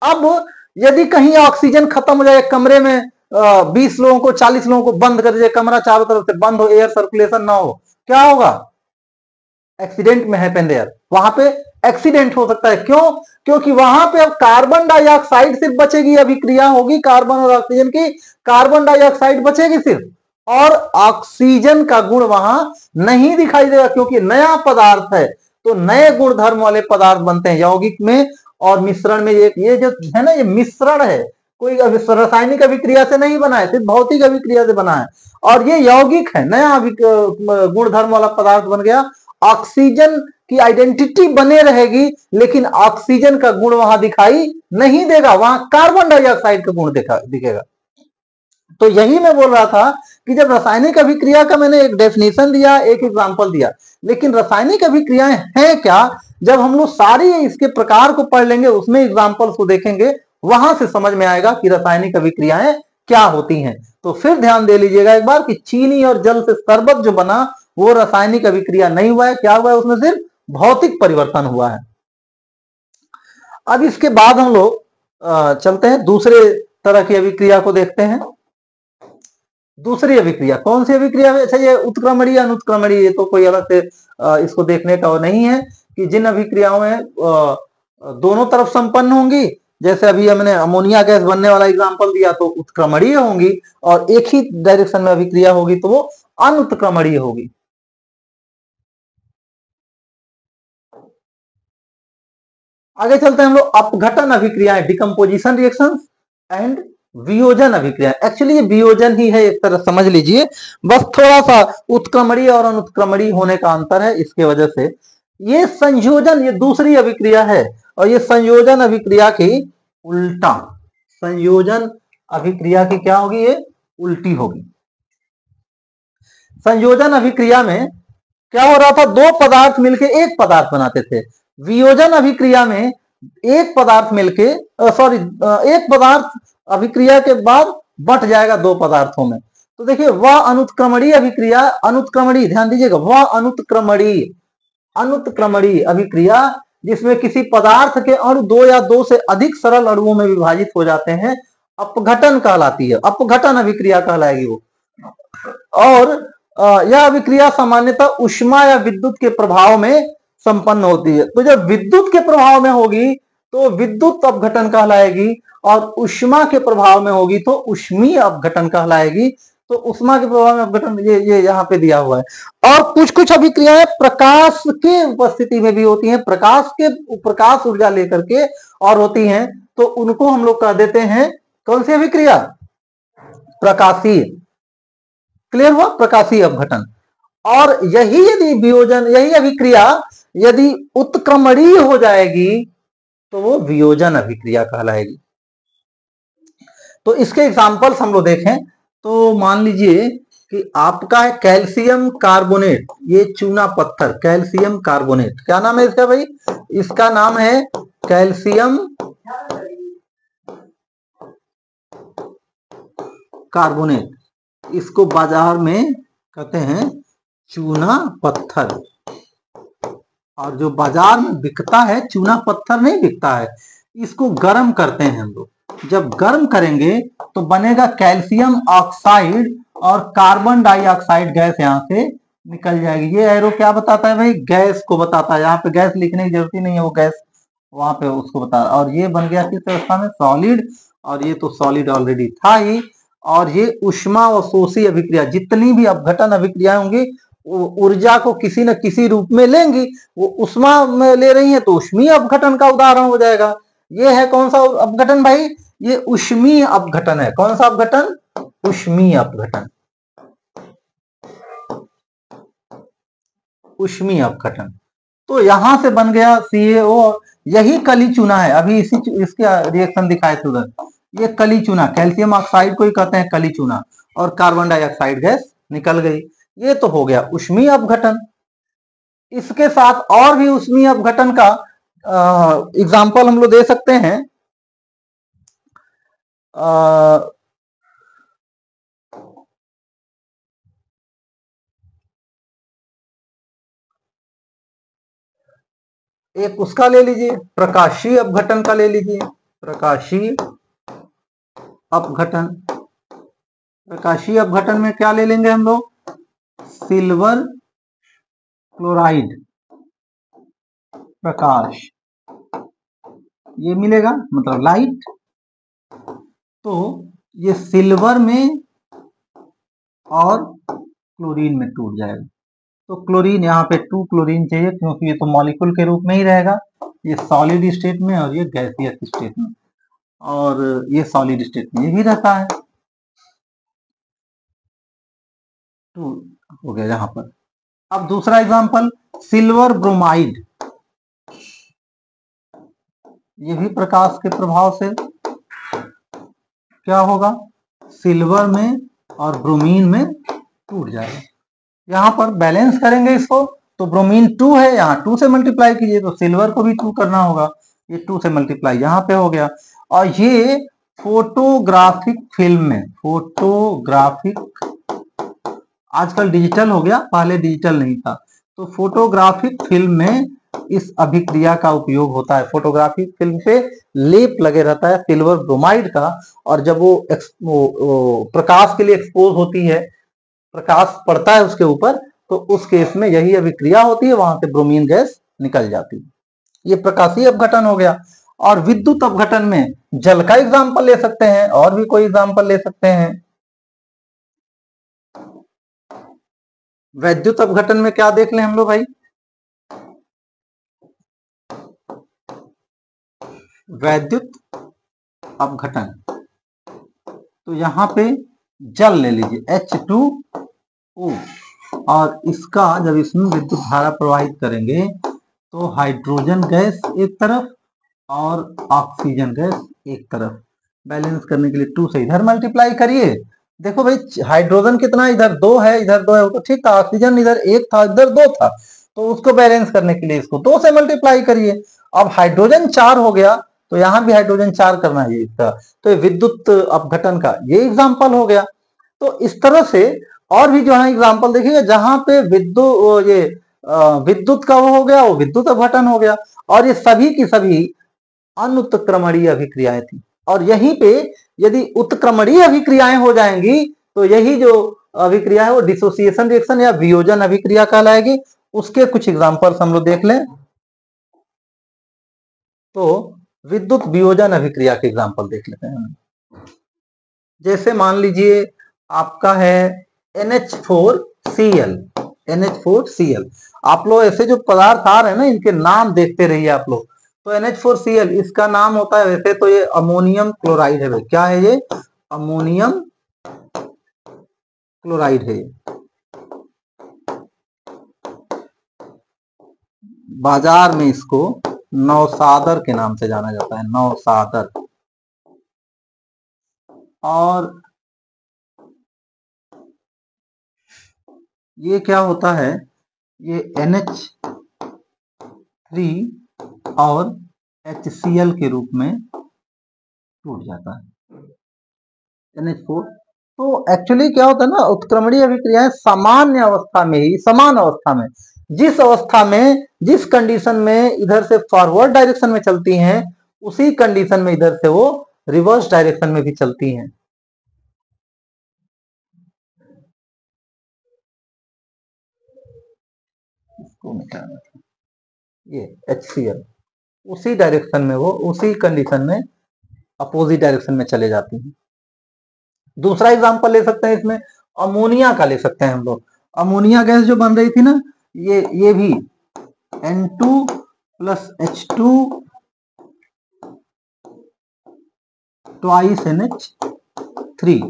S1: अब यदि कहीं ऑक्सीजन खत्म हो जाए कमरे में, 20 लोगों को 40 लोगों को बंद कर दीजिए, कमरा चारों तरफ से बंद हो, एयर सर्कुलेशन ना हो, क्या होगा, एक्सीडेंट में हैपन देयर, वहां पे एक्सीडेंट हो सकता है। क्यों, क्योंकि वहां पे अब कार्बन डाइऑक्साइड सिर्फ बचेगी, अभिक्रिया होगी कार्बन और ऑक्सीजन की, कार्बन डाइऑक्साइड बचेगी सिर्फ, और ऑक्सीजन का गुण वहां नहीं दिखाई देगा, क्योंकि नया पदार्थ है। तो नए गुण धर्म वाले पदार्थ बनते हैं यौगिक में और मिश्रण में। ये जो है ना, ये मिश्रण है, कोई रासायनिक अभिक्रिया से नहीं बना है, सिर्फ भौतिक अभिक्रिया से बना है, और ये यौगिक है, नया गुण धर्म वाला पदार्थ बन गया। ऑक्सीजन की आइडेंटिटी बने रहेगी, लेकिन ऑक्सीजन का गुण वहां दिखाई नहीं देगा, वहां कार्बन डाइऑक्साइड का गुण दिखेगा। तो यही मैं बोल रहा था कि जब रासायनिक अभिक्रिया का मैंने एक डेफिनेशन दिया, एक एग्जांपल दिया, लेकिन रासायनिक अभिक्रियाएं हैं क्या, जब हम लोग सारी इसके प्रकार को पढ़ लेंगे, उसमें एग्जांपल्स को देखेंगे, वहां से समझ में आएगा कि रासायनिक अभिक्रियाएं क्या होती हैं। तो फिर ध्यान दे लीजिएगा एक बार कि चीनी और जल से शरबत जो बना वो रासायनिक अभिक्रिया नहीं हुआ है, क्या हुआ है, उसमें सिर्फ भौतिक परिवर्तन हुआ है। अब इसके बाद हम लोग चलते हैं दूसरे तरह की अभिक्रिया को देखते हैं। दूसरी अभिक्रिया कौन सी अभिक्रिया है? अच्छा, ये उत्क्रमणीय अनुत्क्रमणीय, ये तो कोई अलग से इसको देखने का नहीं है कि जिन अभिक्रियाओं में दोनों तरफ संपन्न होंगी, जैसे अभी हमने अमोनिया गैस बनने वाला एग्जांपल दिया तो उत्क्रमणीय होंगी, और एक ही डायरेक्शन में अभिक्रिया होगी तो वो अनुत्क्रमणीय होगी। आगे चलते हैं हम लोग अपघटन अभिक्रियाएं, डिकम्पोजिशन रिएक्शंस एंड वियोजन अभिक्रिया। एक्चुअली ये वियोजन ही है, एक तरह समझ लीजिए, बस थोड़ा सा उत्क्रमणीय और अनुत्क्रमणीय होने का अंतर है, इसके वजह से ये संयोजन, ये दूसरी अभिक्रिया है, और ये संयोजन अभिक्रिया की उल्टा, संयोजन अभिक्रिया की क्या होगी, ये उल्टी होगी। संयोजन अभिक्रिया में क्या हो रहा था, दो पदार्थ मिलकर एक पदार्थ बनाते थे। वियोजन अभिक्रिया में एक पदार्थ मिलके एक पदार्थ अभिक्रिया के बाद बट जाएगा दो पदार्थों में। तो देखिए वह अनुत्क्रमणीय अभिक्रिया, अनुत्क्रमणीय ध्यान दीजिएगा, वह अनुत्क्रमणीय अभिक्रिया जिसमें किसी पदार्थ के अणु दो या दो से अधिक सरल अणुओं में विभाजित हो जाते हैं, अपघटन कहलाती है, अपघटन अभिक्रिया कहलाएगी वो। और यह अभिक्रिया सामान्यतः ऊष्मा या विद्युत के प्रभाव में संपन्न होती है। तो जब विद्युत के प्रभाव में होगी तो विद्युत अपघटन कहलाएगी, और ऊष्मा के प्रभाव में होगी तो ऊष्मीय अपघटन कहलाएगी। तो ऊष्मा के प्रभाव में अपघटन ये यहाँ पे दिया हुआ है। और कुछ कुछ अभिक्रियाएं प्रकाश के उपस्थिति में भी होती हैं, प्रकाश ऊर्जा लेकर के और होती हैं, तो उनको हम लोग कह देते हैं कौन सी अभिक्रिया, प्रकाशीय। क्लियर हुआ, प्रकाशीय अपघटन। और यही यदि वियोजन, यही अभिक्रिया यदि उत्क्रमणीय हो जाएगी तो वो वियोजन अभिक्रिया कहलाएगी। तो इसके एग्जांपल्स हम लोग देखें तो मान लीजिए कि आपका है कैल्शियम कार्बोनेट, ये चूना पत्थर, कैल्शियम कार्बोनेट, क्या नाम है इसका भाई, इसका नाम है कैल्शियम कार्बोनेट। इसको बाजार में कहते हैं चूना पत्थर, और जो बाजार में बिकता है चूना पत्थर नहीं बिकता है, इसको गर्म करते हैं हम लोग। जब गर्म करेंगे तो बनेगा कैल्शियम ऑक्साइड, और कार्बन डाइऑक्साइड गैस यहाँ से निकल जाएगी। ये एरो क्या बताता है भाई, गैस को बताता है, यहाँ पे गैस लिखने की जरूरत ही नहीं है, वो गैस वहां पे उसको बता। और ये बन गया किस अवस्था में, सॉलिड, और ये तो सॉलिड ऑलरेडी था ही। और ये ऊष्मा और शोषी अभिक्रिया, जितनी भी अपघटन अभिक्रिया होंगी ऊर्जा को किसी न किसी रूप में लेंगी, वो ऊष्मा में ले रही है तो ऊष्मीय अपघटन का उदाहरण हो जाएगा। ये है कौन सा अपघटन भाई, ये ऊष्मीय अपघटन है। कौन सा अपघटन, ऊष्मीय अपघटन, ऊष्मीय अपघटन। तो यहां से बन गया CaO, यही कली चूना है, अभी इसके रिएक्शन दिखाए थे उधर, ये कली चूना, कैल्शियम ऑक्साइड को ही कहते हैं कली चूना, और कार्बन डाइऑक्साइड गैस निकल गई। ये तो हो गया ऊष्मीय अपघटन। इसके साथ और भी ऊष्मीय अपघटन का एग्जाम्पल हम लोग दे सकते हैं। एक उसका ले लीजिए, प्रकाशीय अपघटन का ले लीजिए, प्रकाशीय अपघटन। प्रकाशीय अपघटन में क्या ले लेंगे हम लोग, सिल्वर क्लोराइड, प्रकाश, ये मिलेगा मतलब लाइट। तो ये सिल्वर में और क्लोरीन में टूट जाएगा। तो क्लोरीन यहाँ पे 2 क्लोरीन चाहिए, क्योंकि ये तो मॉलिक्यूल के रूप में ही रहेगा, ये सॉलिड स्टेट में और ये गैसियस स्टेट में, और ये सॉलिड स्टेट में भी रहता है। 2 हो गया यहाँ पर। अब दूसरा एग्जांपल सिल्वर ब्रोमाइड, ये भी प्रकाश के प्रभाव से क्या होगा, सिल्वर में और ब्रोमीन में टूट जाएगा। यहां पर बैलेंस करेंगे इसको तो ब्रोमीन 2 है, यहाँ 2 से मल्टीप्लाई कीजिए तो सिल्वर को भी 2 करना होगा, ये 2 से मल्टीप्लाई यहाँ पे हो गया। और ये फोटोग्राफिक फिल्म में, फोटोग्राफिक आजकल डिजिटल हो गया, पहले डिजिटल नहीं था, तो फोटोग्राफिक फिल्म में इस अभिक्रिया का उपयोग होता है। फोटोग्राफिक फिल्म पे लेप लगे रहता है सिल्वर ब्रोमाइड का, और जब वो प्रकाश के लिए एक्सपोज होती है, प्रकाश पड़ता है उसके ऊपर, तो उस केस में यही अभिक्रिया होती है, वहां से ब्रोमीन गैस निकल जाती है। ये प्रकाशीय अपघटन हो गया। और विद्युत अपघटन में जल का एग्जाम्पल ले सकते हैं, और भी कोई एग्जाम्पल ले सकते हैं। वैद्युत अपघटन में क्या देख लें हम लोग भाई, वैद्युत अपघटन, तो यहां पे जल ले लीजिए H2O, और इसका जब इसमें विद्युत धारा प्रवाहित करेंगे तो हाइड्रोजन गैस एक तरफ और ऑक्सीजन गैस एक तरफ, बैलेंस करने के लिए 2 से इधर मल्टीप्लाई करिए। देखो भाई हाइड्रोजन कितना, इधर 2 है, इधर 2 है, वो तो ठीक था। ऑक्सीजन इधर 1 था, इधर 2 था, तो उसको बैलेंस करने के लिए इसको 2 से मल्टीप्लाई करिए। अब हाइड्रोजन 4 हो गया, तो यहां भी हाइड्रोजन 4 करना है इसका, तो ये विद्युत अपघटन का ये एग्जाम्पल हो गया। तो इस तरह से और भी जो है एग्जाम्पल देखिएगा, जहां पे विद्युत का वो हो गया, वो विद्युत अपघटन हो गया। और ये सभी की सभी अनुत्क्रमणीय अभिक्रियाएं थी, और यहीं पे यदि उत्क्रमणीय अभिक्रियाएं हो जाएंगी तो यही जो अभिक्रिया है वो डिसोसिएशन रिएक्शन या वियोजन अभिक्रिया कहलाएगी। उसके कुछ एग्जाम्पल्स हम लोग देख लें, तो विद्युत वियोजन अभिक्रिया के एग्जाम्पल देख लेते हैं। जैसे मान लीजिए आपका है NH4Cl, NH4Cl, आप लोग ऐसे जो पदार्थ आ रहे हैं ना, इनके नाम देखते रहिए आप लोग। तो NH4Cl इसका नाम होता है, वैसे तो ये अमोनियम क्लोराइड है। क्या है ये, अमोनियम क्लोराइड है। बाजार में इसको नौसादर के नाम से जाना जाता है, नौसादर। और ये क्या होता है, ये NH3 और HCl के रूप में टूट जाता है, NH4। तो एक्चुअली क्या होता है ना, उत्क्रमणीय अभिक्रियाएं सामान्य अवस्था में ही, समान अवस्था में, जिस अवस्था में, जिस कंडीशन में इधर से फॉरवर्ड डायरेक्शन में चलती हैं, उसी कंडीशन में इधर से वो रिवर्स डायरेक्शन में भी चलती हैं। इसको मिटाना था, ये HCl, उसी डायरेक्शन में वो, उसी कंडीशन में अपोजिट डायरेक्शन में चले जाती हैं। दूसरा एग्जांपल ले सकते हैं इसमें, अमोनिया का ले सकते हैं हम लोग। अमोनिया गैस जो बन रही थी ना, ये भी N2 + H2 ट्वाइस NH3।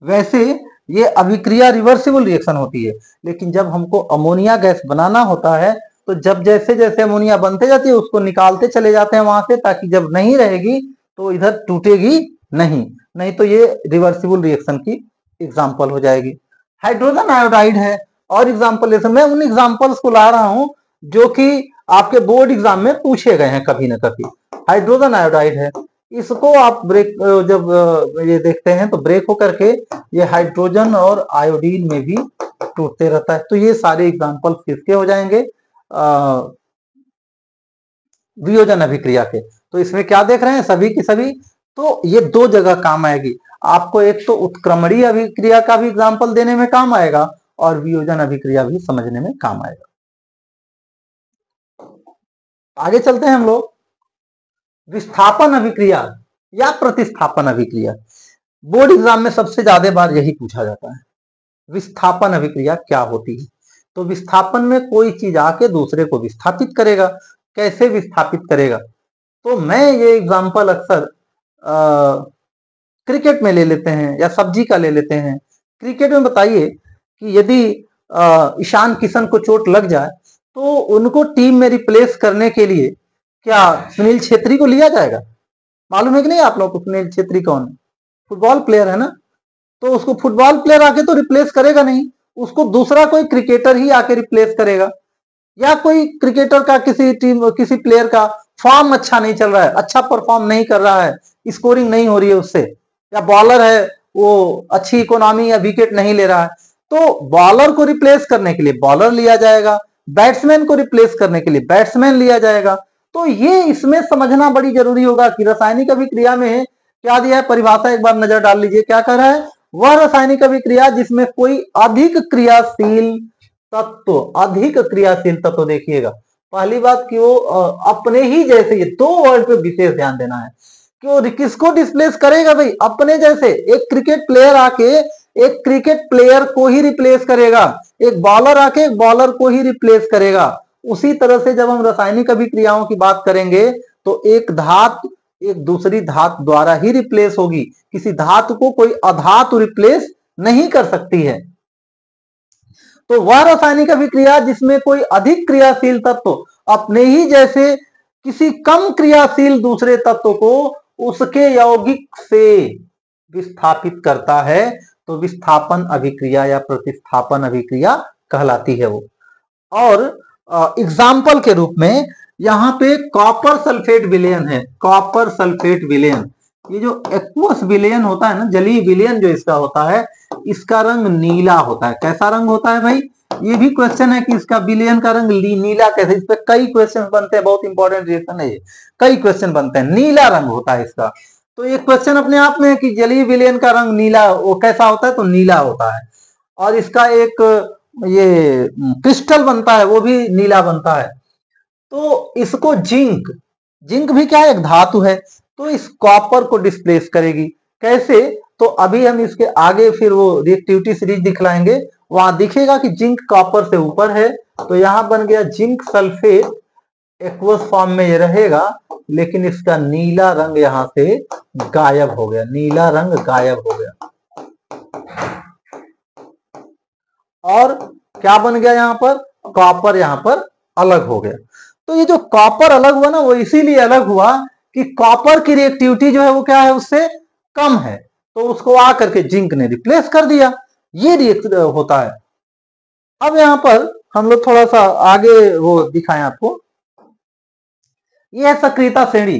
S1: वैसे ये अभिक्रिया रिवर्सिबल रिएक्शन होती है, लेकिन जब हमको अमोनिया गैस बनाना होता है तो जब जैसे जैसे अमोनिया बनते जाती है उसको निकालते चले जाते हैं वहां से, ताकि जब नहीं रहेगी तो इधर टूटेगी नहीं तो ये रिवर्सिबल रिएक्शन की एग्जांपल हो जाएगी। हाइड्रोजन आयोडाइड है, और एग्जांपल जैसे मैं उन एग्जांपल्स को ला रहा हूं जो कि आपके बोर्ड एग्जाम में पूछे गए हैं कभी ना कभी। हाइड्रोजन आयोडाइड है, इसको आप ब्रेक जब ये देखते हैं तो ब्रेक होकर के ये हाइड्रोजन और आयोडीन में भी टूटते रहता है। तो ये सारे एग्जांपल किसके हो जाएंगे, वियोजन अभिक्रिया के। तो इसमें क्या देख रहे हैं, सभी की सभी, तो ये 2 जगह काम आएगी आपको। एक तो उत्क्रमणीय अभिक्रिया का भी एग्जाम्पल देने में काम आएगा, और वियोजन अभिक्रिया भी समझने में काम आएगा। आगे चलते हैं हम लोग, विस्थापन अभिक्रिया या प्रतिस्थापन अभिक्रिया। बोर्ड एग्जाम में सबसे ज्यादा बार यही पूछा जाता है, विस्थापन अभिक्रिया क्या होती है। तो विस्थापन में कोई चीज आके दूसरे को विस्थापित करेगा। कैसे विस्थापित करेगा, तो मैं ये एग्जांपल अक्सर क्रिकेट में ले लेते हैं या सब्जी का ले लेते हैं। क्रिकेट में बताइए कि यदि ईशान किशन को चोट लग जाए तो उनको टीम में रिप्लेस करने के लिए क्या सुनील छेत्री को लिया जाएगा? मालूम है कि नहीं आप लोग को सुनील छेत्री कौन है? फुटबॉल प्लेयर है ना, तो उसको फुटबॉल प्लेयर आके तो रिप्लेस करेगा नहीं, उसको दूसरा कोई क्रिकेटर ही आके रिप्लेस करेगा, या कोई क्रिकेटर का किसी प्लेयर का फॉर्म अच्छा नहीं चल रहा है, अच्छा परफॉर्म नहीं कर रहा है, स्कोरिंग नहीं हो रही है उससे, या बॉलर है वो अच्छी इकोनॉमी या विकेट नहीं ले रहा है, तो बॉलर को रिप्लेस करने के लिए बॉलर लिया जाएगा, बैट्समैन को रिप्लेस करने के लिए बैट्समैन लिया जाएगा। तो ये इसमें समझना बड़ी जरूरी होगा कि रासायनिक अभिक्रिया में क्या दिया है, परिभाषा एक बार नजर डाल लीजिए, क्या कह रहा है, वह रासायनिक अभिक्रिया जिसमें कोई अधिक क्रियाशील तत्व, देखिएगा पहली बात कि वो अपने ही जैसे, ये दो वर्ड पे विशेष ध्यान देना है कि वो किसको डिस्प्लेस करेगा भाई, अपने जैसे। एक क्रिकेट प्लेयर आके एक क्रिकेट प्लेयर को ही रिप्लेस करेगा, एक बॉलर आके एक बॉलर को ही रिप्लेस करेगा। उसी तरह से जब हम रासायनिक अभिक्रियाओं की बात करेंगे तो एक धातु एक दूसरी धातु द्वारा ही रिप्लेस होगी, किसी धातु को कोई अधातु रिप्लेस नहीं कर सकती है। तो वह रासायनिक अभिक्रिया जिसमें कोई अधिक क्रियाशील तत्व अपने ही जैसे किसी कम क्रियाशील दूसरे तत्व को उसके यौगिक से विस्थापित करता है, तो विस्थापन अभिक्रिया या प्रतिस्थापन अभिक्रिया कहलाती है वो। और एग्जाम्पल के रूप में यहाँ पे कॉपर सल्फेट विलयन है, कॉपर सल्फेट विलयन, ये जो एक्वस विलयन होता है ना, जलीय विलयन जो इसका होता है, इसका रंग नीला होता है। कैसा रंग होता है भाई, ये भी क्वेश्चन है कि इसका विलयन का रंग नीला कैसे, इस पे कई क्वेश्चन बनते हैं, बहुत इंपॉर्टेंट रिएक्शन है ये, कई क्वेश्चन बनते हैं, नीला रंग होता है इसका। तो एक क्वेश्चन अपने आप में है कि जलीय विलयन का रंग नीला वो कैसा होता है, तो नीला होता है। और इसका एक ये क्रिस्टल बनता है वो भी नीला बनता है। तो इसको जिंक, जिंक भी क्या है, एक धातु है, तो इस कॉपर को डिस्प्लेस करेगी। कैसे, तो अभी हम इसके आगे फिर वो रिएक्टिविटी सीरीज दिखलाएंगे, वहां दिखेगा कि जिंक कॉपर से ऊपर है, तो यहां बन गया जिंक सल्फेट, एक्वस फॉर्म में ये रहेगा, लेकिन इसका नीला रंग यहां से गायब हो गया, नीला रंग गायब हो गया। और क्या बन गया, यहां पर कॉपर यहां पर अलग हो गया। तो ये जो कॉपर अलग हुआ ना, वो इसीलिए अलग हुआ कि कॉपर की रिएक्टिविटी जो है वो क्या है, उससे कम है, तो उसको आकर के जिंक ने रिप्लेस कर दिया, ये रिएक्ट होता है। अब यहां पर हम लोग थोड़ा सा आगे वो दिखाएं आपको, ये है सक्रियता श्रेणी,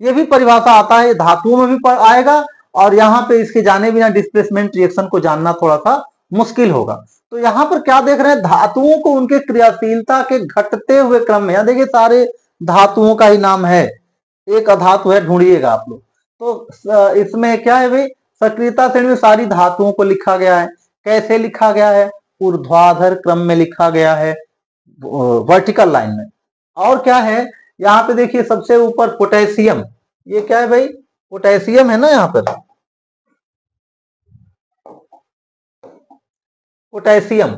S1: ये भी परिभाषा आता है, धातुओं में भी आएगा, और यहाँ पे इसके जाने बिना डिस्प्लेसमेंट रिएक्शन को जानना थोड़ा सा मुश्किल होगा। तो यहाँ पर क्या देख रहे हैं, धातुओं को उनके क्रियाशीलता के घटते हुए क्रम में, यहाँ देखिए सारे धातुओं का ही नाम है, एक अधातु है, ढूंढिएगा आप लोग। तो इसमें क्या है भाई, सक्रियता श्रेणी में सारी धातुओं को लिखा गया है। कैसे लिखा गया है, ऊर्ध्वाधर क्रम में लिखा गया है, वर्टिकल लाइन में। और क्या है, यहाँ पे देखिए सबसे ऊपर पोटेशियम, ये क्या है भाई, पोटेशियम है ना, यहाँ पर potassium,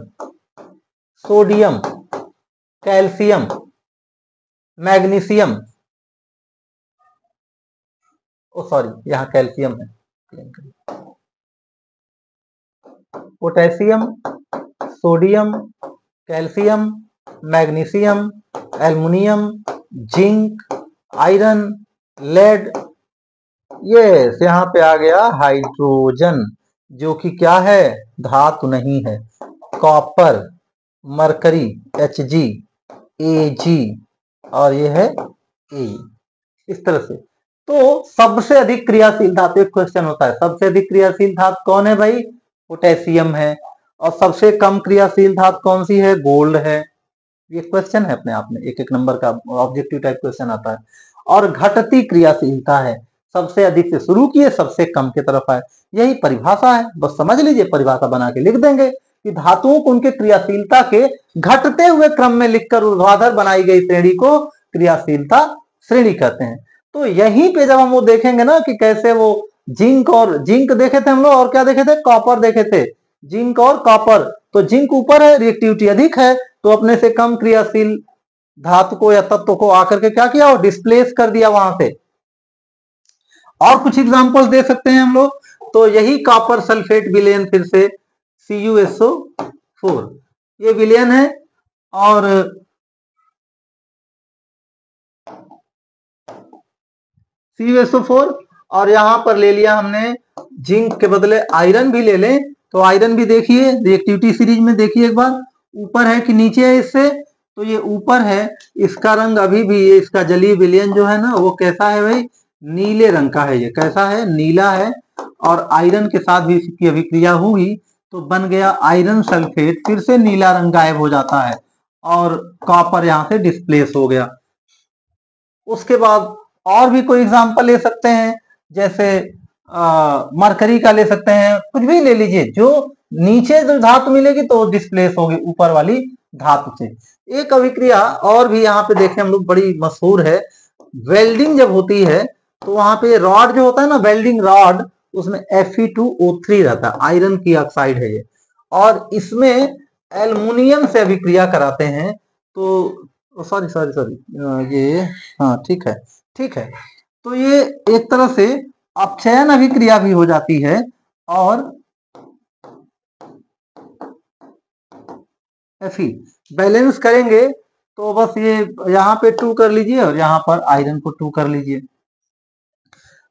S1: sodium, calcium, magnesium, oh sorry यहाँ कैल्शियम है, potassium, sodium, calcium, magnesium, aluminium, zinc, iron, lead, ये यहाँ पे आ गया हाइड्रोजन, जो कि क्या है, धातु नहीं है, कॉपर, मरकरी Hg, Ag, और ये है ए, इस तरह से। तो सबसे अधिक क्रियाशील धातु, एक क्वेश्चन होता है, सबसे अधिक क्रियाशील धातु कौन है भाई, पोटेशियम है, और सबसे कम क्रियाशील धातु कौन सी है, गोल्ड है। ये क्वेश्चन है अपने आप में, एक एक नंबर का ऑब्जेक्टिव टाइप क्वेश्चन आता है। और घटती क्रियाशीलता है, सबसे अधिक से शुरू किए सबसे कम की तरफ आए, यही परिभाषा है, बस समझ लीजिए, परिभाषा बना के लिख देंगे कि धातुओं को उनके क्रियाशीलता के घटते हुए क्रम में लिखकर ऊर्ध्वाधर बनाई गई श्रेणी को क्रियाशीलता श्रेणी कहते हैं। तो यहीं पे जब हम वो देखेंगे ना कि कैसे वो जिंक देखे थे हम लोग, और क्या देखे थे, कॉपर देखे थे, जिंक और कॉपर। तो जिंक ऊपर है, रिएक्टिविटी अधिक है, तो अपने से कम क्रियाशील धातु को या तत्व को आकर के क्या किया, वो डिस्प्लेस कर दिया वहां से। और कुछ एग्जांपल्स दे सकते हैं हम लोग, तो यही कॉपर सल्फेट विलयन, फिर से CuSO4, ये विलयन है। और CuSO4, और यहाँ पर ले लिया हमने जिंक के बदले आयरन भी ले लें तो आयरन भी देखिए रिएक्टिविटी सीरीज में देखिए एक बार ऊपर है कि नीचे है इससे, तो ये ऊपर है। इसका रंग अभी भी ये इसका जलीय विलयन जो है ना वो कैसा है भाई, नीले रंग का है। ये कैसा है, नीला है। और आयरन के साथ भी इसकी अभिक्रिया हुई तो बन गया आयरन सल्फेट, फिर से नीला रंग गायब हो जाता है और कॉपर यहां से डिस्प्लेस हो गया। उसके बाद और भी कोई एग्जांपल ले सकते हैं, जैसे मरकरी का ले सकते हैं, कुछ भी ले लीजिए, जो नीचे जो धातु मिलेगी तो डिस्प्लेस होगी ऊपर वाली धातु से। एक अभिक्रिया और भी यहाँ पे देखें हम लोग, बड़ी मशहूर है। वेल्डिंग जब होती है तो वहां पे रॉड जो होता है ना, वेल्डिंग रॉड, उसमें Fe2O3 रहता है, आयरन की ऑक्साइड है ये, और इसमें एल्युमिनियम से अभिक्रिया कराते हैं तो सॉरी सॉरी सॉरी ये हाँ ठीक है ठीक है। तो ये एक तरह से अपचयन अभिक्रिया भी हो जाती है और Fe बैलेंस करेंगे तो बस ये यहाँ पे 2 कर लीजिए और यहाँ पर आयरन को 2 कर लीजिए।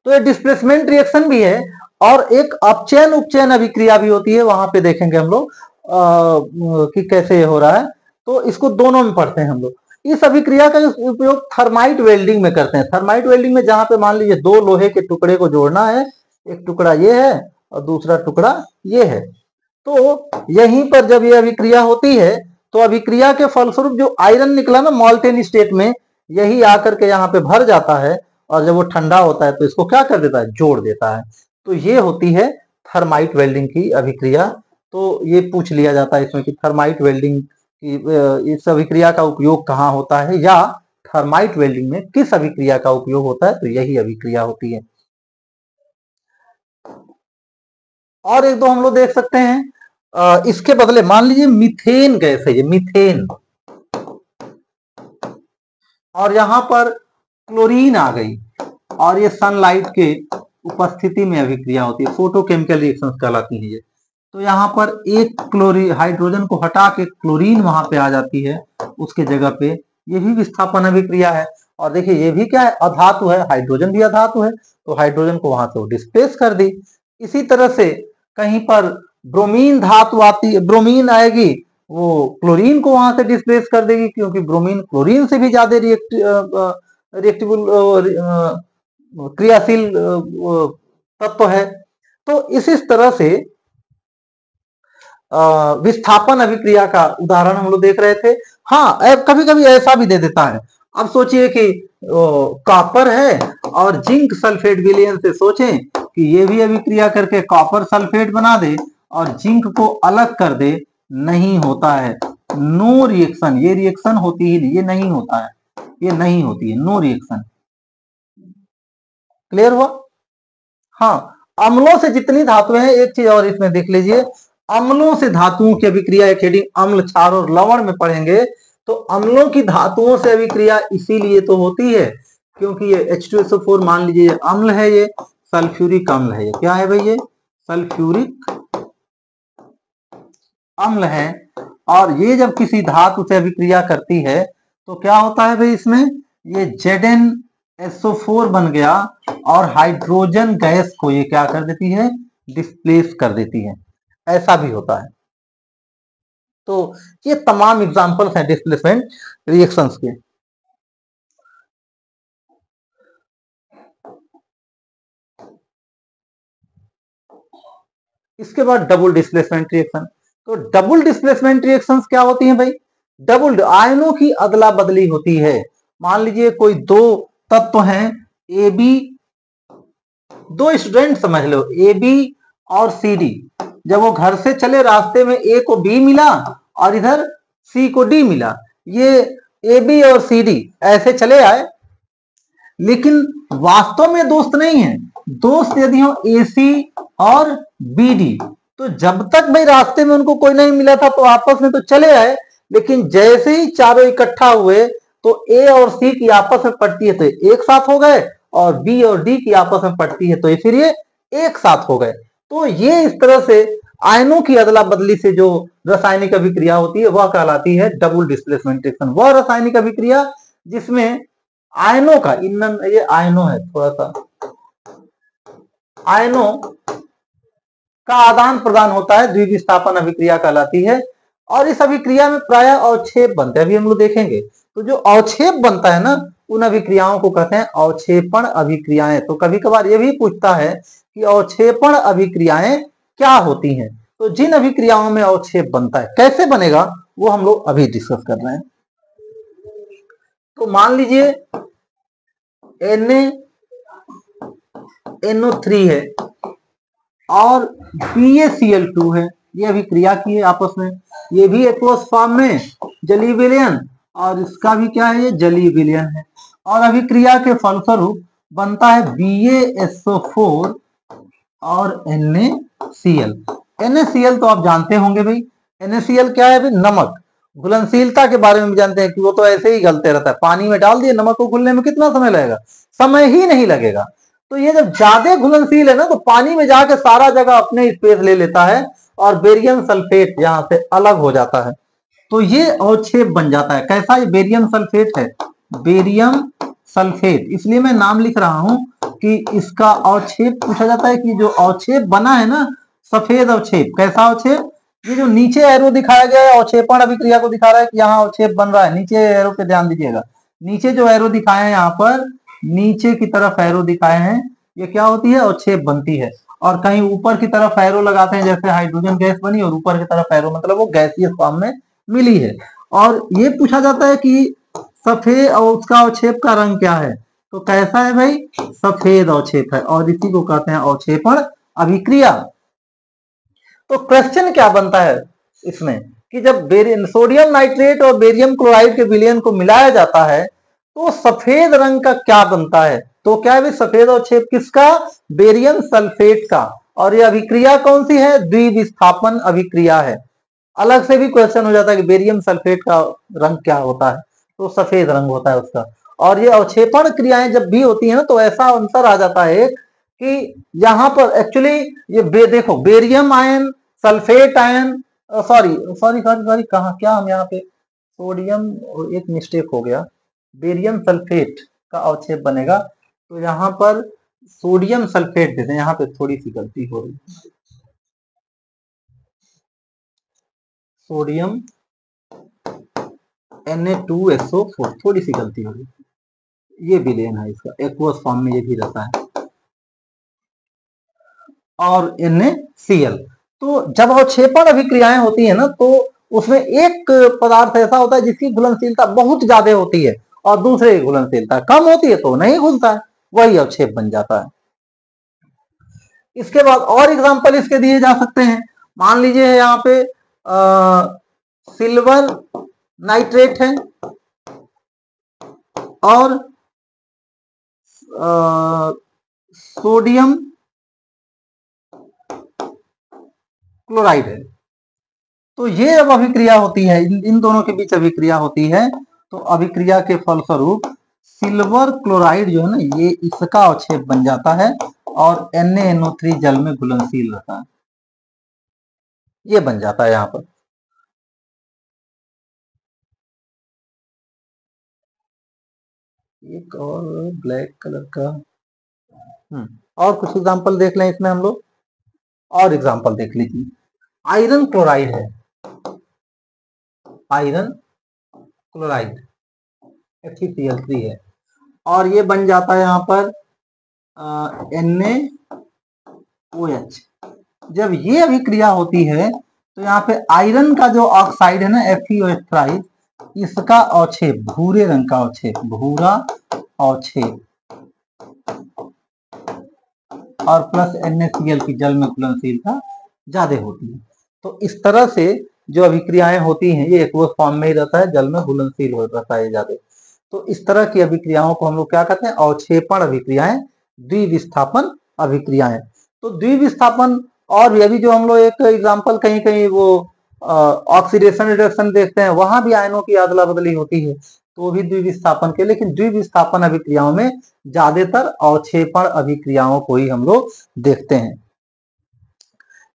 S1: तो ये डिस्प्लेसमेंट रिएक्शन भी है और एक अपचयन उपचयन अभिक्रिया भी होती है, वहां पे देखेंगे हम लोग कि कैसे हो रहा है। तो इसको दोनों में पढ़ते हैं हम लोग। इस अभिक्रिया का उपयोग थर्माइट वेल्डिंग में करते हैं। थर्माइट वेल्डिंग में जहां पे मान लीजिए दो लोहे के टुकड़े को जोड़ना है, एक टुकड़ा ये है और दूसरा टुकड़ा ये है, तो यहीं पर जब ये अभिक्रिया होती है तो अभिक्रिया के फलस्वरूप जो आयरन निकला ना मॉल्टेन स्टेट में, यही आकर के यहाँ पे भर जाता है और जब वो ठंडा होता है तो इसको क्या कर देता है, जोड़ देता है। तो ये होती है थर्माइट वेल्डिंग की अभिक्रिया। तो ये पूछ लिया जाता है इसमें कि थर्माइट वेल्डिंग की इस अभिक्रिया का उपयोग कहाँ होता है, या थर्माइट वेल्डिंग में किस अभिक्रिया का उपयोग होता है, तो यही अभिक्रिया होती है। और एक दो हम लोग देख सकते हैं, इसके बदले मान लीजिए मीथेन गैस है, ये मीथेन, और यहां पर क्लोरीन आ गई और ये सनलाइट के उपस्थिति में अभिक्रिया होती है, फोटोकेमिकल रिएक्शंस कहलाती है ये। तो यहाँ पर एक क्लोरीन हाइड्रोजन को हटा के क्लोरीन वहां पे आ जाती है उसके जगह पे, ये भी विस्थापन अभिक्रिया है। और देखिए ये भी क्या है, अधातु है, हाइड्रोजन भी अधातु है, तो हाइड्रोजन को वहां से डिस्प्लेस कर दी। इसी तरह से कहीं पर ब्रोमीन धातु आती है, ब्रोमीन आएगी, वो क्लोरीन को वहां से डिस्प्लेस कर देगी, क्योंकि ब्रोमीन क्लोरीन से भी ज्यादा रिएक्टिबल क्रियाशील तत्व है। तो इस तरह से विस्थापन अभिक्रिया का उदाहरण हम लोग देख रहे थे। हाँ, कभी कभी ऐसा भी दे देता है। अब सोचिए कि कॉपर है और जिंक सल्फेट विलयन से सोचें कि ये भी अभिक्रिया करके कॉपर सल्फेट बना दे और जिंक को अलग कर दे, नहीं होता है, नो रिएक्शन। ये रिएक्शन होती ही नहीं, ये नहीं होता है, ये नहीं होती है, नो रिएक्शन। क्लियर हुआ? हाँ, अम्लों से जितनी धातुएं हैं, एक चीज और इसमें देख लीजिए, अम्लों से धातुओं की अभिक्रिया एक हेडिंग अम्ल, क्षार और लवण में पढ़ेंगे। तो अम्लों की धातुओं से अभिक्रिया इसीलिए तो होती है क्योंकि ये H2SO4 मान लीजिए ये अम्ल है, ये सल्फ्यूरिक अम्ल है। ये क्या है भाई, ये सल्फ्यूरिक अम्ल है। और ये जब किसी धातु से अभिक्रिया करती है तो क्या होता है भाई, इसमें ये ZnSO4 बन गया और हाइड्रोजन गैस को ये क्या कर देती है, डिस्प्लेस कर देती है। ऐसा भी होता है। तो ये तमाम एग्जांपल्स हैं डिस्प्लेसमेंट रिएक्शंस के। इसके बाद डबल डिस्प्लेसमेंट रिएक्शन। तो डबल डिस्प्लेसमेंट रिएक्शंस क्या होती हैं भाई, डबल आयनों की अदला बदली होती है। मान लीजिए कोई दो तत्व हैं ए बी, दो स्टूडेंट समझ लो ए बी और सी डी, जब वो घर से चले रास्ते में ए को बी मिला और इधर सी को डी मिला, ये ए बी और सी डी ऐसे चले आए, लेकिन वास्तव में दोस्त नहीं है। दोस्त यदि हो ए सी और बी डी, तो जब तक भाई रास्ते में उनको कोई नहीं मिला था तो आपस में तो चले आए, लेकिन जैसे ही चारों इकट्ठा हुए तो ए और सी की आपस में पड़ती है तो एक साथ हो गए, और बी और डी की आपस में पड़ती है तो फिर ये एक साथ हो गए। तो ये इस तरह से आयनों की अदला बदली से जो रासायनिक अभिक्रिया होती है वह कहलाती है डबल डिस्प्लेसमेंट रिएक्शन। वह रासायनिक अभिक्रिया जिसमें आयनों का, इन ये आयनों है, थोड़ा सा आयनों का आदान प्रदान होता है, द्विविस्थापन अभिक्रिया कहलाती है। और इस अभिक्रिया में प्राय अवक्षेप बनते हैं, अभी हम लोग देखेंगे। तो जो अवक्षेप बनता है ना, उन अभिक्रियाओं को कहते हैं अवक्षेपण अभिक्रियाएं। तो कभी कभार ये भी पूछता है कि अवक्षेपण अभिक्रियाएं क्या होती हैं। तो जिन अभिक्रियाओं में अवक्षेप बनता है, कैसे बनेगा वो हम लोग अभी डिस्कस कर रहे हैं। तो मान लीजिए NaNO3 है और BaCl2 है, ये अभिक्रिया की है आपस में, ये भी एक्वस फॉर्म में जलीय विलयन, और इसका भी क्या है, ये जलीय विलयन है। और अभिक्रिया के फलस्वरूप बनता है BaSO4 और NaCl। NaCl तो आप जानते होंगे भाई, NaCl क्या है भाई, नमक। घुलनशीलता के बारे में भी जानते हैं कि वो तो ऐसे ही गलते रहता है, पानी में डाल दिए, नमक को घुलने में कितना समय लगेगा, समय ही नहीं लगेगा। तो ये जब ज्यादा घुलनशील है ना, तो पानी में जाके सारा जगह अपने स्पेस ले लेता है और बेरियम सल्फेट यहां से अलग हो जाता है। तो ये अवक्षेप बन जाता है। कैसा ये बेरियम सल्फेट है, बेरियम सल्फेट, इसलिए मैं नाम लिख रहा हूं कि इसका अवक्षेप पूछा जाता है कि जो अवक्षेप बना है ना, सफेद अवक्षेप। कैसा अवक्षेप, ये जो नीचे एरो दिखाया गया है अवक्षेपण अभिक्रिया को दिखा रहा है कि यहाँ अवक्षेप बन रहा है। नीचे एरो पे ध्यान दीजिएगा, नीचे जो एरो दिखाए हैं यहाँ पर, नीचे की तरफ एरो दिखाए हैं, ये क्या होती है, अवक्षेप बनती है। और कहीं ऊपर की तरफ एरो लगाते हैं, जैसे हाइड्रोजन गैस बनी और ऊपर की तरफ एरो, मतलब वो गैसीय फॉर्म में मिली है। और ये पूछा जाता है कि सफेद, और उसका अवक्षेप का रंग क्या है, तो कैसा है भाई, सफेद अवक्षेप है, और इसी को कहते हैं अवक्षेपण अभिक्रिया। तो क्वेश्चन क्या बनता है इसमें कि जब सोडियम नाइट्रेट और बेरियम क्लोराइड के विलयन को मिलाया जाता है तो सफेद रंग का क्या बनता है। तो क्या है सफेद अवक्षेप किसका, बेरियम सल्फेट का। और ये अभिक्रिया कौन सी है, द्विविस्थापन अभिक्रिया है। अलग से भी क्वेश्चन हो जाता है कि बेरियम सल्फेट का रंग क्या होता है, तो सफेद रंग होता है उसका। और ये अवक्षेपण क्रियाएं जब भी होती है ना, तो ऐसा आंसर आ जाता है कि यहाँ पर एक्चुअली ये देखो, barium ion, sulphate ion, sorry sorry sorry sorry, कहा क्या हम यहाँ पे सोडियम, एक मिस्टेक हो गया, बेरियम सल्फेट का अवक्षेप बनेगा। तो यहाँ पर सोडियम सल्फेट देते हैं, यहाँ पे थोड़ी सी गलती हो रही है, सोडियम Na2SO4, थोड़ी सी गलती हो रही, ये विलेन है इसका, एक्वस फॉर्म में ये भी रहता है। और NaCl, तो जब अवक्षेपण अभिक्रियाएं होती है ना, तो उसमें एक पदार्थ ऐसा होता है जिसकी घुलनशीलता बहुत ज्यादा होती है और दूसरे की घुलनशीलता कम होती है, तो नहीं घुलता है, वही अवक्षेप बन जाता है। इसके बाद और एग्जांपल इसके दिए जा सकते हैं। मान लीजिए यहाँ पे सिल्वर नाइट्रेट है और सोडियम क्लोराइड है। तो ये जब अभिक्रिया होती है, इन दोनों के बीच अभिक्रिया होती है, तो अभिक्रिया के फलस्वरूप सिल्वर क्लोराइड जो है ना, ये इसका अवक्षेप बन जाता है और NaNO3 जल में घुलनशील रहता है, ये बन जाता है यहाँ पर। एक और ब्लैक कलर का, और कुछ एग्जांपल देख लें इसमें हम लोग, और एग्जांपल देख लीजिए। आयरन क्लोराइड है, आयरन क्लोराइड FeCl3 है, और ये बन जाता है यहाँ पर NaOH। जब ये अभिक्रिया होती है तो यहाँ पे आयरन का जो ऑक्साइड है ना, FeOH, इसका अवक्षेप, भूरे रंग का अवक्षेप, भूरा अवक्षेप, और प्लस NaCl की जल में घुलनशीलता ज्यादा होती है। तो इस तरह से जो अभिक्रियाएं होती हैं, ये एक्वस फॉर्म में ही रहता है, जल में घुलनशील हो रहता है ज्यादा। तो इस तरह की अभिक्रियाओं को हम लोग क्या कहते हैं, अवक्षेपण अभिक्रियाएं, द्विविस्थापन अभिक्रियाएं। तो द्विविस्थापन, और ये भी जो हम लोग एक एग्जांपल कहीं कहीं वो ऑक्सीडेशन रिडक्शन देखते हैं, वहां भी आयनों की अदला बदली होती है, तो भी द्विविस्थापन के। लेकिन द्विविस्थापन अभिक्रियाओं में ज्यादातर अवक्षेपण अभिक्रियाओं को ही हम लोग देखते हैं।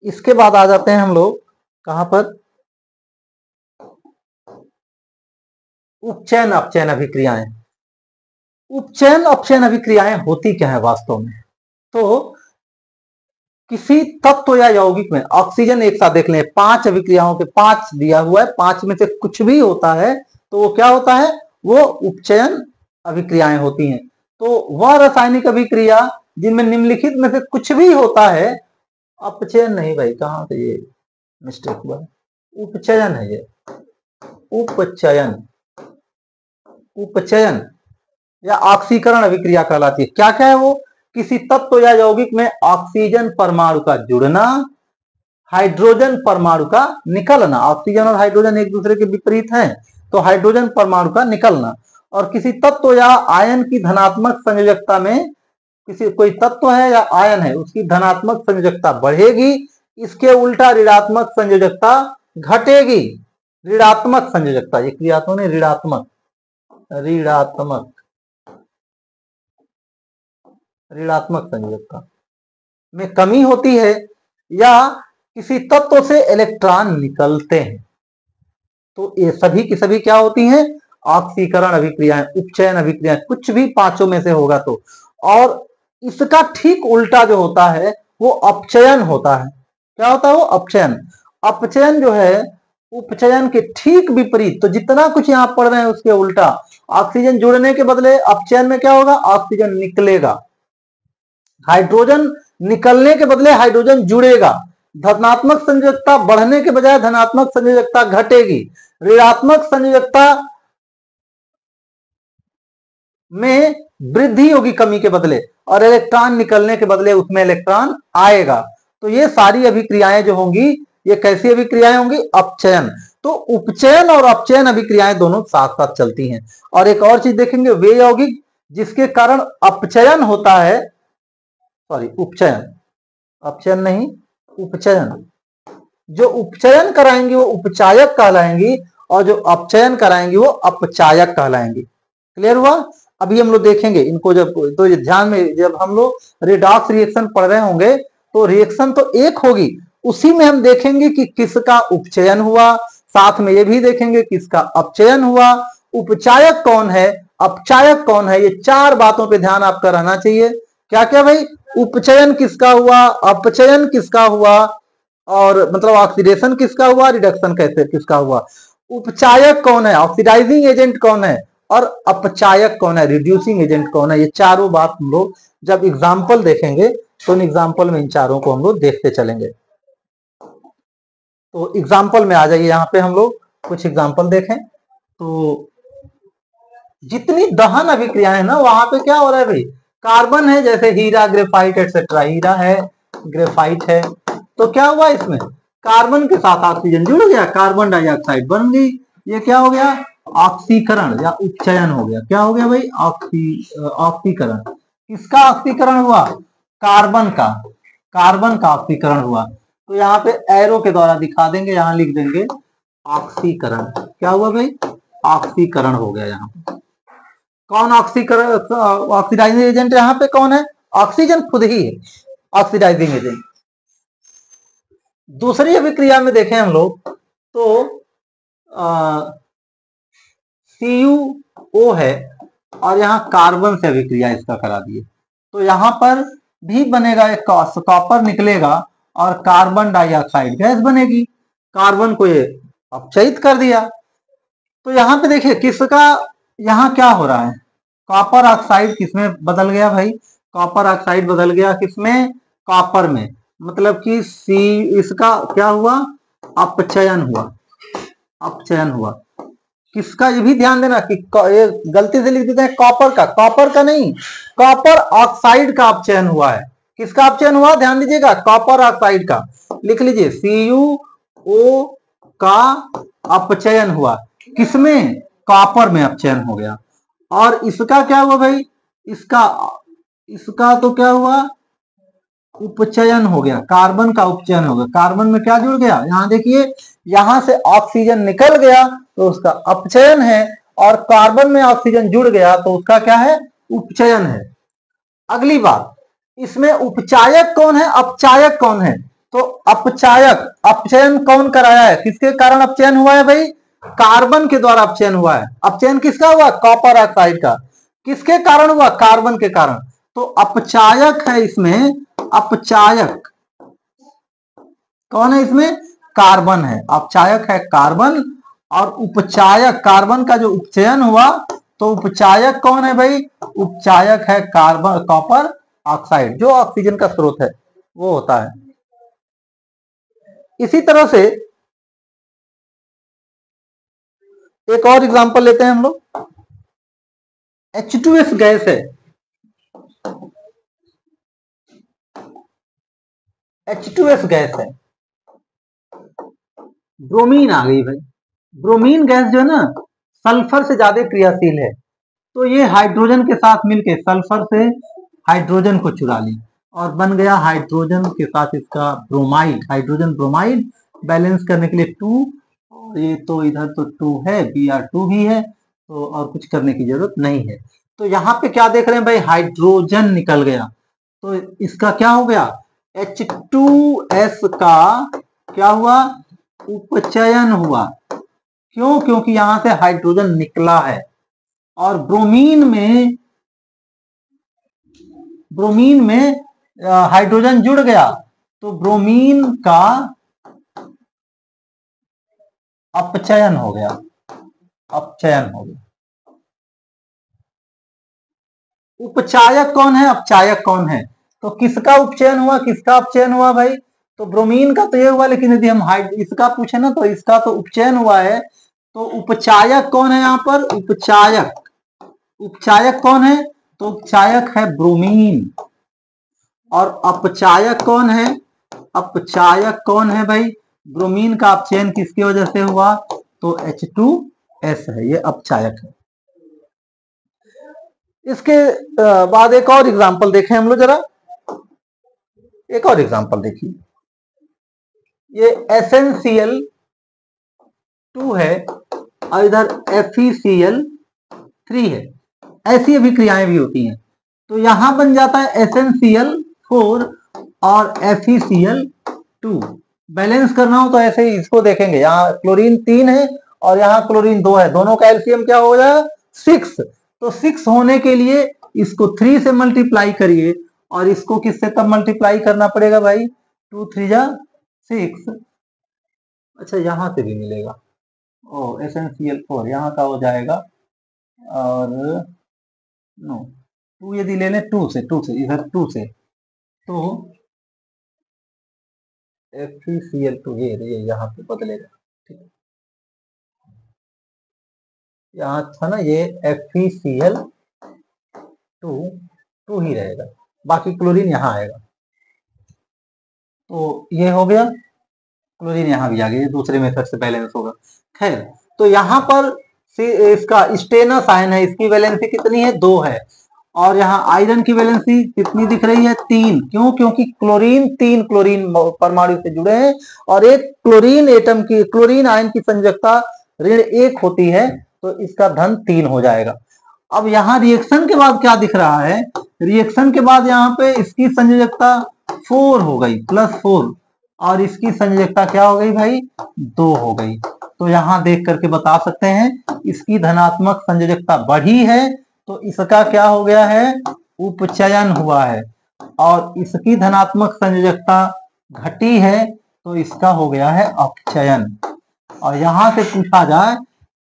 S1: इसके बाद आ जाते हैं हम लोग कहां पर, उपचयन अपचयन अभिक्रियाएं। उपचयन अपचयन अभिक्रियाएं होती क्या है वास्तव में? तो किसी तत्व या यौगिक में ऑक्सीजन एक साथ देख लें, 5 अभिक्रियाओं के 5 दिया हुआ है, 5 में से कुछ भी होता है तो वो क्या होता है? वो उपचयन अभिक्रियाएं होती हैं। तो वह रासायनिक अभिक्रिया जिनमें निम्नलिखित में से कुछ भी होता है, अपचयन नहीं भाई, कहां से ये मिस्टेक हुआ, उपचयन है ये, उपचयन, उपचयन या ऑक्सीकरण अभिक्रिया कहलाती है। क्या क्या है वो? किसी तत्व या यौगिक में ऑक्सीजन परमाणु का जुड़ना, हाइड्रोजन परमाणु का निकलना, ऑक्सीजन और हाइड्रोजन एक दूसरे के विपरीत हैं, तो हाइड्रोजन परमाणु का निकलना, और किसी तत्व या आयन की धनात्मक संयोजकता में, किसी कोई तत्व है या आयन है उसकी धनात्मक संयोजकता बढ़ेगी, इसके उल्टा ऋणात्मक संयोजकता घटेगी। ऋणात्मक संयोजकता, ये क्रियात्मक नहीं, ऋणात्मक, ऋणात्मक, ऋणात्मक संयोजकता में कमी होती है, या किसी तत्व से इलेक्ट्रॉन निकलते हैं, तो ये सभी की सभी क्या होती हैं? ऑक्सीकरण अभिक्रियाएं, उपचयन अभिक्रियाएं, कुछ भी पांचों में से होगा तो। और इसका ठीक उल्टा जो होता है वो अपचयन होता है। क्या होता है वो? अपचयन। अपचयन जो है उपचयन के ठीक विपरीत, तो जितना कुछ यहां पढ़ रहे हैं उसके उल्टा। ऑक्सीजन जुड़ने के बदले अपचयन में क्या होगा? ऑक्सीजन निकलेगा। हाइड्रोजन निकलने के बदले हाइड्रोजन जुड़ेगा। धनात्मक संयोजकता बढ़ने के बजाय धनात्मक संयोजकता घटेगी। ऋणात्मक संयोजकता में वृद्धि होगी कमी के बदले, और इलेक्ट्रॉन निकलने के बदले उसमें इलेक्ट्रॉन आएगा। तो ये सारी अभिक्रियाएं जो होंगी, ये कैसी अभिक्रियाएं होंगी? अपचयन। तो उपचयन और अपचयन अभिक्रियाएं दोनों साथ साथ चलती हैं। और एक और चीज देखेंगे, वे यौगिक जिसके कारण अपचयन होता है, सॉरी उपचयन, अपचयन नहीं उपचयन, जो उपचयन कराएंगे वो उपचायक कहलाएंगी, और जो अपचयन कराएंगे वो अपचायक कहलाएंगे। क्लियर हुआ? अभी हम लोग देखेंगे इनको, जब तो ध्यान में, जब हम लोग रिडॉक्स रिएक्शन पढ़ रहे होंगे तो रिएक्शन तो एक होगी, उसी में हम देखेंगे कि किसका उपचयन हुआ, साथ में ये भी देखेंगे किसका अपचयन हुआ, उपचायक कौन है, अपचायक कौन है। ये 4 बातों पे ध्यान आपका रहना चाहिए। क्या क्या भाई? उपचयन किसका हुआ, अपचयन किसका हुआ, और मतलब ऑक्सीडेशन किसका हुआ, रिडक्शन कैसे किसका हुआ, उपचायक कौन है, ऑक्सीडाइजिंग एजेंट कौन है, और अपचायक कौन है, रिड्यूसिंग एजेंट कौन है। ये चारों बात हम लोग जब एग्जाम्पल देखेंगे तो इन एग्जाम्पल में इन चारों को हम लोग देखते चलेंगे। तो एग्जाम्पल में आ जाइए, यहाँ पे हम लोग कुछ एग्जाम्पल देखें। तो जितनी दहन अभिक्रियाएं ना, वहां पे क्या हो रहा है भाई? कार्बन है, जैसे हीरा, ग्रेफाइट एक्सेट्रा, हीरा है, ग्रेफाइट है, तो क्या हुआ इसमें? कार्बन के साथ ऑक्सीजन जुड़ गया, कार्बन डाइऑक्साइड बन गई। ये क्या हो गया? ऑक्सीकरण या उपचयन हो गया। क्या हो गया भाई? ऑक्सीकरण। किसका ऑक्सीकरण हुआ? कार्बन का, कार्बन का ऑक्सीकरण हुआ। तो यहाँ पे एरो के द्वारा दिखा देंगे, यहाँ लिख देंगे ऑक्सीकरण। क्या हुआ भाई? ऑक्सीकरण हो गया। यहाँ पे कौन ऑक्सीकरण, ऑक्सीडाइजिंग एजेंट यहाँ पे कौन है? ऑक्सीजन खुद ही है ऑक्सीडाइजिंग एजेंट। दूसरी अभिक्रिया में देखें हम लोग तो CuO है, और यहाँ कार्बन से अभिक्रिया इसका करा दिए, तो यहाँ पर भी बनेगा एक कॉपर निकलेगा और कार्बन डाइऑक्साइड गैस बनेगी। कार्बन को ये अपचयित कर दिया। तो यहाँ पे देखिए किसका, यहाँ क्या हो रहा है? कॉपर ऑक्साइड किसमें बदल गया भाई? कॉपर ऑक्साइड बदल गया किसमें? कॉपर में। मतलब कि इसका क्या हुआ? अपचयन हुआ, अपचयन हुआ। किसका? ये भी ध्यान देना कि ये गलती से लिख देते हैं कॉपर का, कॉपर का नहीं, कॉपर ऑक्साइड का अपचयन हुआ है। किसका अपचयन हुआ? ध्यान दीजिएगा, कॉपर ऑक्साइड का। लिख लीजिए CuO का अपचयन हुआ। किसमें? कॉपर में अपचयन हो गया। और इसका क्या हुआ भाई? इसका तो क्या हुआ? उपचयन हो गया, कार्बन का उपचयन हो गया। कार्बन में क्या जुड़ गया? यहाँ देखिए, यहां से ऑक्सीजन निकल गया तो उसका अपचयन है, और कार्बन में ऑक्सीजन जुड़ गया तो उसका क्या है? उपचयन है। अगली बात, इसमें उपचायक कौन है, अपचायक कौन है? तो अपचायक, अपचयन कौन कराया है? किसके कारण अपचयन हुआ है भाई? कार्बन के द्वारा अपचयन हुआ है। अपचयन किसका हुआ? कॉपर ऑक्साइड का। किसके कारण हुआ? कार्बन के कारण। तो अपचायक है इसमें, अपचायक कौन है इसमें? कार्बन है। अपचायक है कार्बन, और उपचायक कार्बन का जो उपचयन हुआ, तो उपचायक कौन है भाई? उपचायक है कार्बन, कॉपर ऑक्साइड, जो ऑक्सीजन का स्रोत है वो होता है। इसी तरह से एक और एग्जांपल लेते हैं हम लोग। H2S गैस है, H2S गैस है, ब्रोमीन आ गई भाई। ब्रोमीन गैस जो है ना, सल्फर से ज्यादा क्रियाशील है, तो ये हाइड्रोजन के साथ मिलके सल्फर से हाइड्रोजन को चुरा ली और बन गया हाइड्रोजन के साथ इसका ब्रोमाइड, हाइड्रोजन ब्रोमाइड। बैलेंस करने के लिए 2, और ये तो इधर तो 2 है, Br2 भी है, तो और कुछ करने की जरूरत नहीं है। तो यहाँ पे क्या देख रहे हैं भाई? हाइड्रोजन निकल गया, तो इसका क्या हो गया? H2S का क्या हुआ? उपचयन हुआ। क्यों? क्योंकि यहां से हाइड्रोजन निकला है, और ब्रोमीन में हाइड्रोजन जुड़ गया, तो ब्रोमीन का अपचयन हो गया, अपचयन हो गया। उपचायक कौन है? अपचायक कौन है? तो किसका उपचयन हुआ, किसका अपचयन हुआ भाई? तो ब्रोमीन का तो ये हुआ, लेकिन यदि हम इसका पूछे ना, तो इसका तो उपचयन हुआ है। तो उपचायक कौन है यहाँ पर? उपचायक, उपचायक कौन है? तो उपचायक है ब्रोमीन। और अपचायक कौन है? अपचायक कौन है भाई? ब्रोमीन का अपचयन किसकी वजह से हुआ? तो H2S है, ये अपचायक है। इसके बाद एक और एग्जांपल देखें हम लोग जरा। एक और एग्जांपल देखिए, ये SnCl2 है और इधर FeCl3 है। ऐसी अभिक्रियाएं भी होती हैं। तो यहां बन जाता है SnCl4 और FeCl2। बैलेंस करना हो तो ऐसे ही इसको देखेंगे, यहाँ क्लोरीन 3 है और यहाँ क्लोरीन 2 है, दोनों का एलसीएम क्या हो जाएगा? 6। तो 6 होने के लिए इसको 3 से मल्टीप्लाई करिए, और इसको किससे तब मल्टीप्लाई करना पड़ेगा भाई? 2 3 जा 6। अच्छा, यहां से भी मिलेगा। ओ, SnCl4 यहाँ का हो जाएगा, और नो 2 यदि ले लें, 2 से इधर 2 से, तो FeCl2 ये यहाँ पे बदलेगा। ठीक है, यहाँ था ना ये FeCl2 ही रहेगा, बाकी क्लोरीन यहाँ आएगा। तो ये हो गया, क्लोरीन यहाँ भी आ गया, दूसरे मेथड से बैलेंस होगा। खैर, तो यहाँ पर इसका स्टेनस आयन है, इसकी वैलेंसी कितनी है? 2 है, और यहाँ आयरन की वैलेंसी कितनी दिख रही है? 3। क्यों? क्योंकि क्लोरीन 3 क्लोरीन परमाणु से जुड़े हैं, और एक क्लोरीन एटम की, क्लोरीन आयन की संयोजकता ऋण 1 होती है, तो इसका धन 3 हो जाएगा। अब यहाँ रिएक्शन के बाद क्या दिख रहा है? रिएक्शन के बाद यहाँ पे इसकी संयोजकता 4 हो गई, +4, और इसकी संयोजकता क्या हो गई भाई? 2 हो गई। तो यहां देख करके बता सकते हैं इसकी धनात्मक संयोजकता बढ़ी है, तो इसका क्या हो गया है? उपचयन हुआ है। और इसकी धनात्मक संयोजकता घटी है, तो इसका हो गया है अपचयन। और यहां से पूछा जाए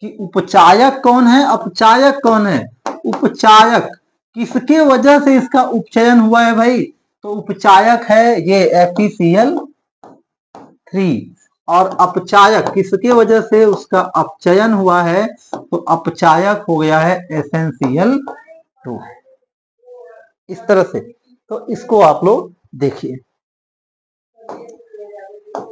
S1: कि उपचायक कौन है, अपचायक कौन है? उपचायक किसके वजह से इसका उपचयन हुआ है भाई? तो उपचायक है ये FeCl3, और अपचायक किसके वजह से उसका अपचयन हुआ है? तो अपचायक हो गया है SnCl2। इस तरह से, तो इसको आप लोग देखिए।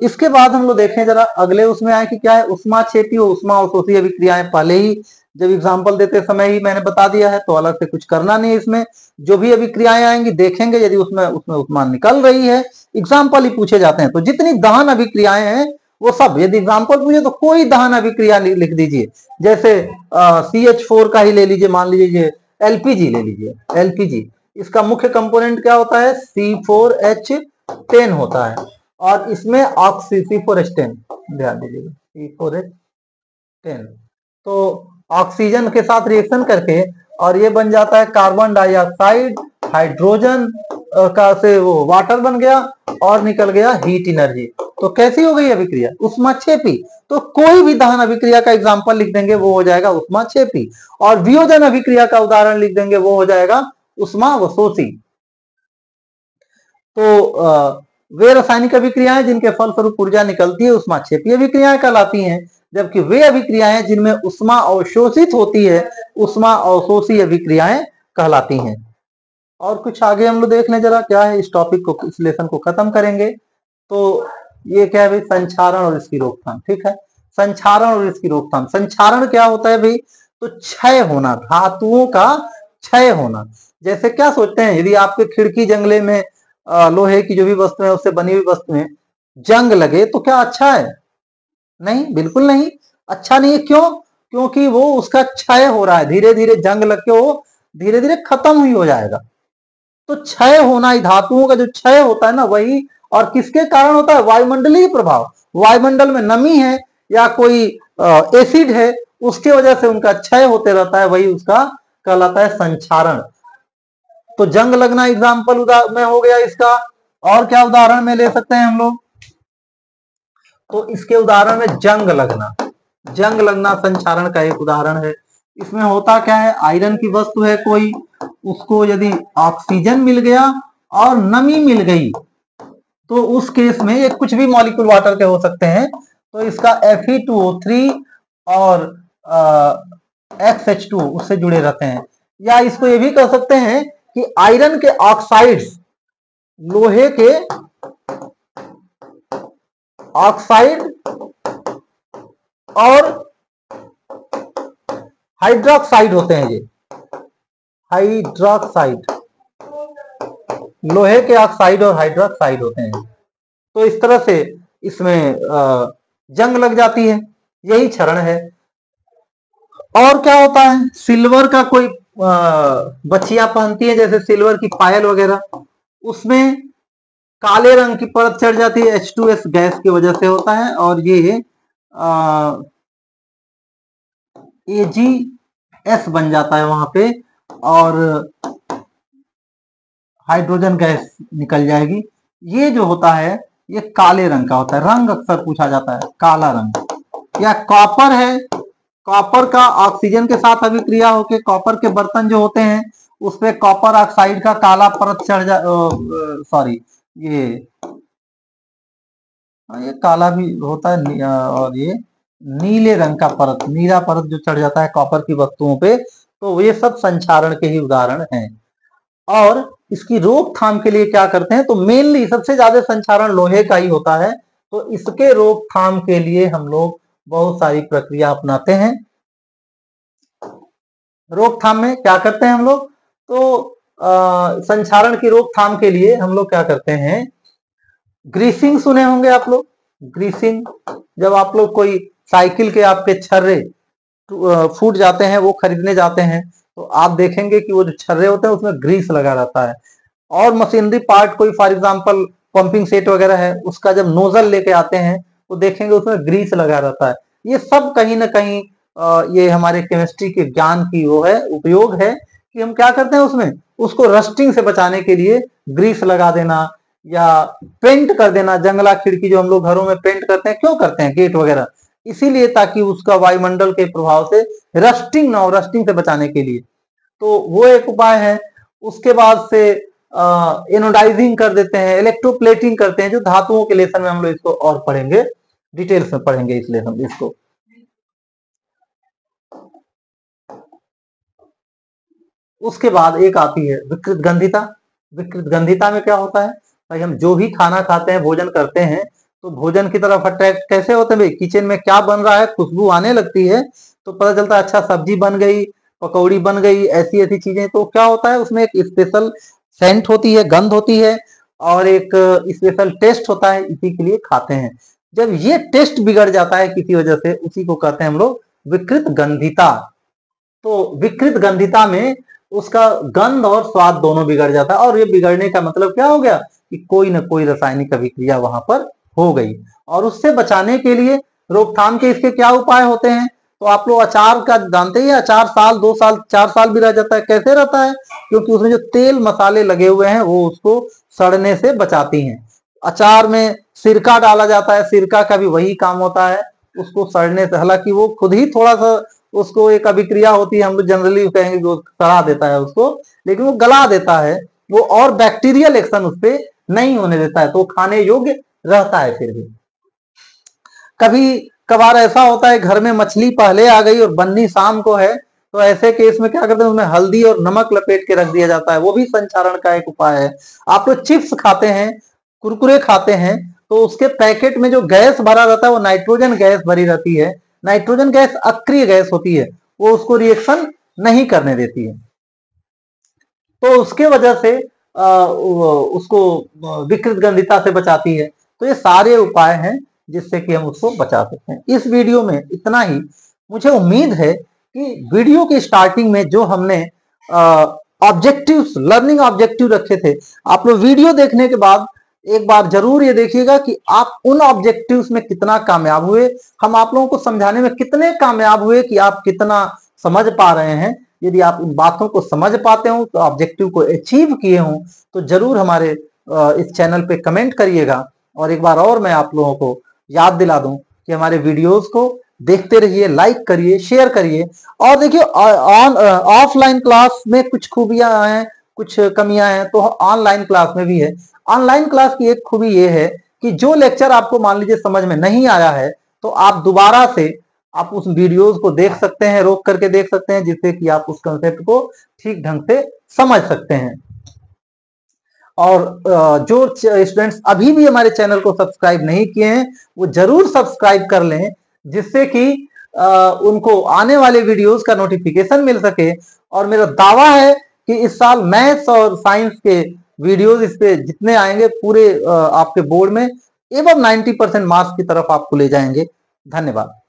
S1: इसके बाद हम लोग देखें जरा अगले उसमें आए कि क्या है? उष्माक्षेपी और उष्मा अवशोषी अभिक्रियाएं पहले ही जब एग्जाम्पल देते समय ही मैंने बता दिया है, तो अलग से कुछ करना नहीं है। इसमें जो भी अभिक्रियाएं आएंगी देखेंगे, यदि उसमें उष्मा निकल रही है, एग्जाम्पल ही पूछे जाते हैं। तो जितनी दहन अभिक्रियाएं हैं वो सब, यदि एग्जाम्पल पूछे तो कोई दहन अभिक्रिया लिख दीजिए। जैसे CH4 का ही ले लीजिए, मान लीजिए LPG ले लीजिए। LPG इसका मुख्य कंपोनेंट क्या होता है? C4H10 होता है, और इसमें C4H10 ध्यान दीजिएगा, C4H10। तो ऑक्सीजन के साथ रिएक्शन करके और ये बन जाता है कार्बन डाइऑक्साइड, हाइड्रोजन का से वो वाटर बन गया और निकल गया हीट एनर्जी। तो कैसी हो गई अभिक्रिया? ऊष्माक्षेपी। तो कोई भी दहन अभिक्रिया का एग्जांपल लिख देंगे वो हो जाएगा ऊष्माक्षेपी, और वियोजन अभिक्रिया का उदाहरण लिख देंगे वो हो जाएगा ऊष्मावशोषी। तो वे रासायनिक अभिक्रियाएं जिनके फलस्वरूप ऊर्जा निकलती है ऊष्माक्षेपी अभिक्रियाएं कहलाती हैं, जबकि वे अभिक्रियाएं जिनमें ऊष्मा अवशोषित होती है ऊष्मा अवशोषी अभिक्रियाएं कहलाती हैं। और कुछ आगे हम लोग देख लें जरा क्या है, इस टॉपिक को, इस लेसन को खत्म करेंगे। तो ये क्या है भाई? संक्षारण और इसकी रोकथाम। ठीक है, संक्षारण और इसकी रोकथाम। संक्षारण क्या होता है भाई? तो क्षय होना, धातुओं का क्षय होना। जैसे क्या सोचते हैं, यदि आपके खिड़की जंगले में लोहे की जो भी वस्तु है उससे बनी हुई वस्तु में जंग लगे तो क्या अच्छा है? नहीं, बिल्कुल नहीं, अच्छा नहीं है। क्यों? क्योंकि वो उसका क्षय हो रहा है, धीरे धीरे जंग लग के वो धीरे धीरे खत्म ही हो जाएगा। तो क्षय होना, धातुओं का जो क्षय होता है ना, वही, और किसके कारण होता है? वायुमंडलीय प्रभाव। वायुमंडल में नमी है या कोई एसिड है, उसके वजह से उनका क्षय होते रहता है, वही उसका कहलाता है संक्षारण। तो जंग लगना एग्जाम्पल में हो गया इसका। और क्या उदाहरण में ले सकते हैं हम लोग? तो इसके उदाहरण में जंग लगना, जंग लगना संक्षारण का एक उदाहरण है। इसमें होता क्या है? आयरन की वस्तु है कोई, उसको यदि ऑक्सीजन मिल गया और नमी मिल गई तो उस केस में ये कुछ भी मॉलिक्यूल वाटर के हो सकते हैं, तो इसका Fe2O3 और XH2 उससे जुड़े रहते हैं। या इसको ये भी कह सकते हैं कि आयरन के ऑक्साइड्स, लोहे के ऑक्साइड और हाइड्रोक्साइड होते हैं, ये हाइड्रोक्साइड, लोहे के ऑक्साइड और हाइड्रोक्साइड होते हैं। तो इस तरह से इसमें जंग लग जाती है, यही क्षरण है। और क्या होता है? सिल्वर का कोई बच्चियां पहनती है, जैसे सिल्वर की पायल वगैरह, उसमें काले रंग की परत चढ़ जाती है, H2S गैस की वजह से होता है, और ये AgS बन जाता है वहां पे, और हाइड्रोजन गैस निकल जाएगी। ये जो होता है ये काले रंग का होता है। रंग अक्सर पूछा जाता है, काला रंग। या कॉपर है, कॉपर का ऑक्सीजन के साथ अभिक्रिया होकर कॉपर के बर्तन जो होते हैं उस पे कॉपर ऑक्साइड का काला परत चढ़ जा, सॉरी, ये काला भी होता है, और ये नीले रंग का परत, नीला परत जो चढ़ जाता है कॉपर की वस्तुओं पे, तो ये सब संक्षारण के ही उदाहरण हैं। और इसकी रोकथाम के लिए क्या करते हैं? तो मेनली सबसे ज्यादा संक्षारण लोहे का ही होता है, तो इसके रोकथाम के लिए हम लोग बहुत सारी प्रक्रिया अपनाते हैं। रोकथाम में क्या करते हैं हम लोग? तो संक्षारण की रोकथाम के लिए हम लोग क्या करते हैं? ग्रीसिंग सुने होंगे आप लोग, ग्रीसिंग। जब आप लोग कोई साइकिल के आपके छर्रे फूट जाते हैं, वो खरीदने जाते हैं, तो आप देखेंगे कि वो जो छर्रे होते हैं उसमें ग्रीस लगा रहता है। और मशीनरी पार्ट कोई, फॉर एग्जांपल पंपिंग सेट वगैरह है, उसका जब नोजल लेके आते हैं तो देखेंगे उसमें ग्रीस लगा रहता है। ये सब कहीं ना कहीं ये हमारे केमिस्ट्री के ज्ञान की वो है, उपयोग है, कि हम क्या करते हैं उसमें, उसको रस्टिंग से बचाने के लिए ग्रीस लगा देना या पेंट कर देना। जंगला खिड़की जो हम लोग घरों में पेंट करते हैं, क्यों करते हैं? गेट वगैरह, इसीलिए ताकि उसका वायुमंडल के प्रभाव से रस्टिंग ना हो, रस्टिंग से बचाने के लिए। तो वो एक उपाय है। उसके बाद से एनोडाइजिंग कर देते हैं, इलेक्ट्रोप्लेटिंग करते हैं, जो धातुओं के लेसन में हम लोग इसको और पढ़ेंगे, डिटेल्स में पढ़ेंगे इस लेसन इसको। उसके बाद एक आती है विकृत गंधिता। विकृत गंधिता में क्या होता है भाई? हम जो भी खाना खाते हैं, भोजन करते हैं, तो भोजन की तरफ अट्रैक्ट कैसे होते हैं भाई? किचन में क्या बन रहा है, खुशबू आने लगती है तो पता चलता है अच्छा सब्जी बन गई, पकौड़ी बन गई, ऐसी ऐसी चीजें। तो क्या होता है उसमें? एक स्पेशल सेंट होती है, गंध होती है, और एक स्पेशल टेस्ट होता है, इसी के लिए खाते हैं। जब ये टेस्ट बिगड़ जाता है किसी वजह से, उसी को कहते हैं हम लोग विकृत गंधिता। तो विकृत गंधिता में उसका गंध और स्वाद दोनों बिगड़ जाता है, और ये बिगड़ने का मतलब क्या हो गया कि कोई ना कोई रासायनिक अभिक्रिया वहां पर हो गई। और उससे बचाने के लिए रोकथाम के इसके क्या उपाय होते हैं? तो आप लोग अचार का जानते ही, अचार साल 2 साल 4 साल भी रह जाता है। कैसे रहता है? क्योंकि उसमें जो तेल मसाले लगे हुए हैं वो उसको सड़ने से बचाती हैं। अचार में सिरका डाला जाता है, सिरका का भी वही काम होता है उसको सड़ने से, हालांकि वो खुद ही थोड़ा सा उसको एक अभिक्रिया होती है, हम लोग जनरली कहेंगे कि वो सड़ा देता है उसको, लेकिन वो गला देता है वो, और बैक्टीरियल एक्शन उस पर नहीं होने देता है, तो वो खाने योग्य रहता है। फिर भी कभी कभार ऐसा होता है घर में मछली पहले आ गई और बननी शाम को है, तो ऐसे केस में क्या करते हैं, उसमें हल्दी और नमक लपेट के रख दिया जाता है, वो भी संचारण का एक उपाय है। आप लोग चिप्स खाते हैं, कुरकुरे खाते हैं, तो उसके पैकेट में जो गैस भरा रहता है वो नाइट्रोजन गैस भरी रहती है। नाइट्रोजन गैस अक्रिय गैस होती है, वो उसको रिएक्शन नहीं करने देती है, तो उसके वजह से उसको विकृत गंधिता से बचाती है। तो ये सारे उपाय हैं जिससे कि हम उसको बचा सकते हैं। इस वीडियो में इतना ही। मुझे उम्मीद है कि वीडियो के स्टार्टिंग में जो हमने ऑब्जेक्टिव्स, लर्निंग ऑब्जेक्टिव रखे थे, आप लोग वीडियो देखने के बाद एक बार जरूर ये देखिएगा कि आप उन ऑब्जेक्टिव्स में कितना कामयाब हुए, हम आप लोगों को समझाने में कितने कामयाब हुए कि आप कितना समझ पा रहे हैं। यदि आप इन बातों को समझ पाते हो, तो ऑब्जेक्टिव को अचीव किए हो, तो जरूर हमारे इस चैनल पे कमेंट करिएगा। और एक बार और मैं आप लोगों को याद दिला दूं कि हमारे वीडियोस को देखते रहिए, लाइक करिए, शेयर करिए। और देखिए ऑफलाइन क्लास में कुछ खूबियां हैं, कुछ कमियां हैं, तो ऑनलाइन क्लास में भी है। ऑनलाइन क्लास की एक खूबी ये है कि जो लेक्चर आपको मान लीजिए समझ में नहीं आया है, तो आप दोबारा से आप उस वीडियोस को देख सकते हैं, रोक करके देख सकते हैं, जिससे कि आप उस कंसेप्ट को ठीक ढंग से समझ सकते हैं। और जो स्टूडेंट्स अभी भी हमारे चैनल को सब्सक्राइब नहीं किए हैं, वो जरूर सब्सक्राइब कर लें, जिससे कि उनको आने वाले वीडियोस का नोटिफिकेशन मिल सके। और मेरा दावा है कि इस साल मैथ्स और साइंस के वीडियोस इस पे जितने आएंगे, पूरे आपके बोर्ड में एबव 90% मार्क्स की तरफ आपको ले जाएंगे। धन्यवाद।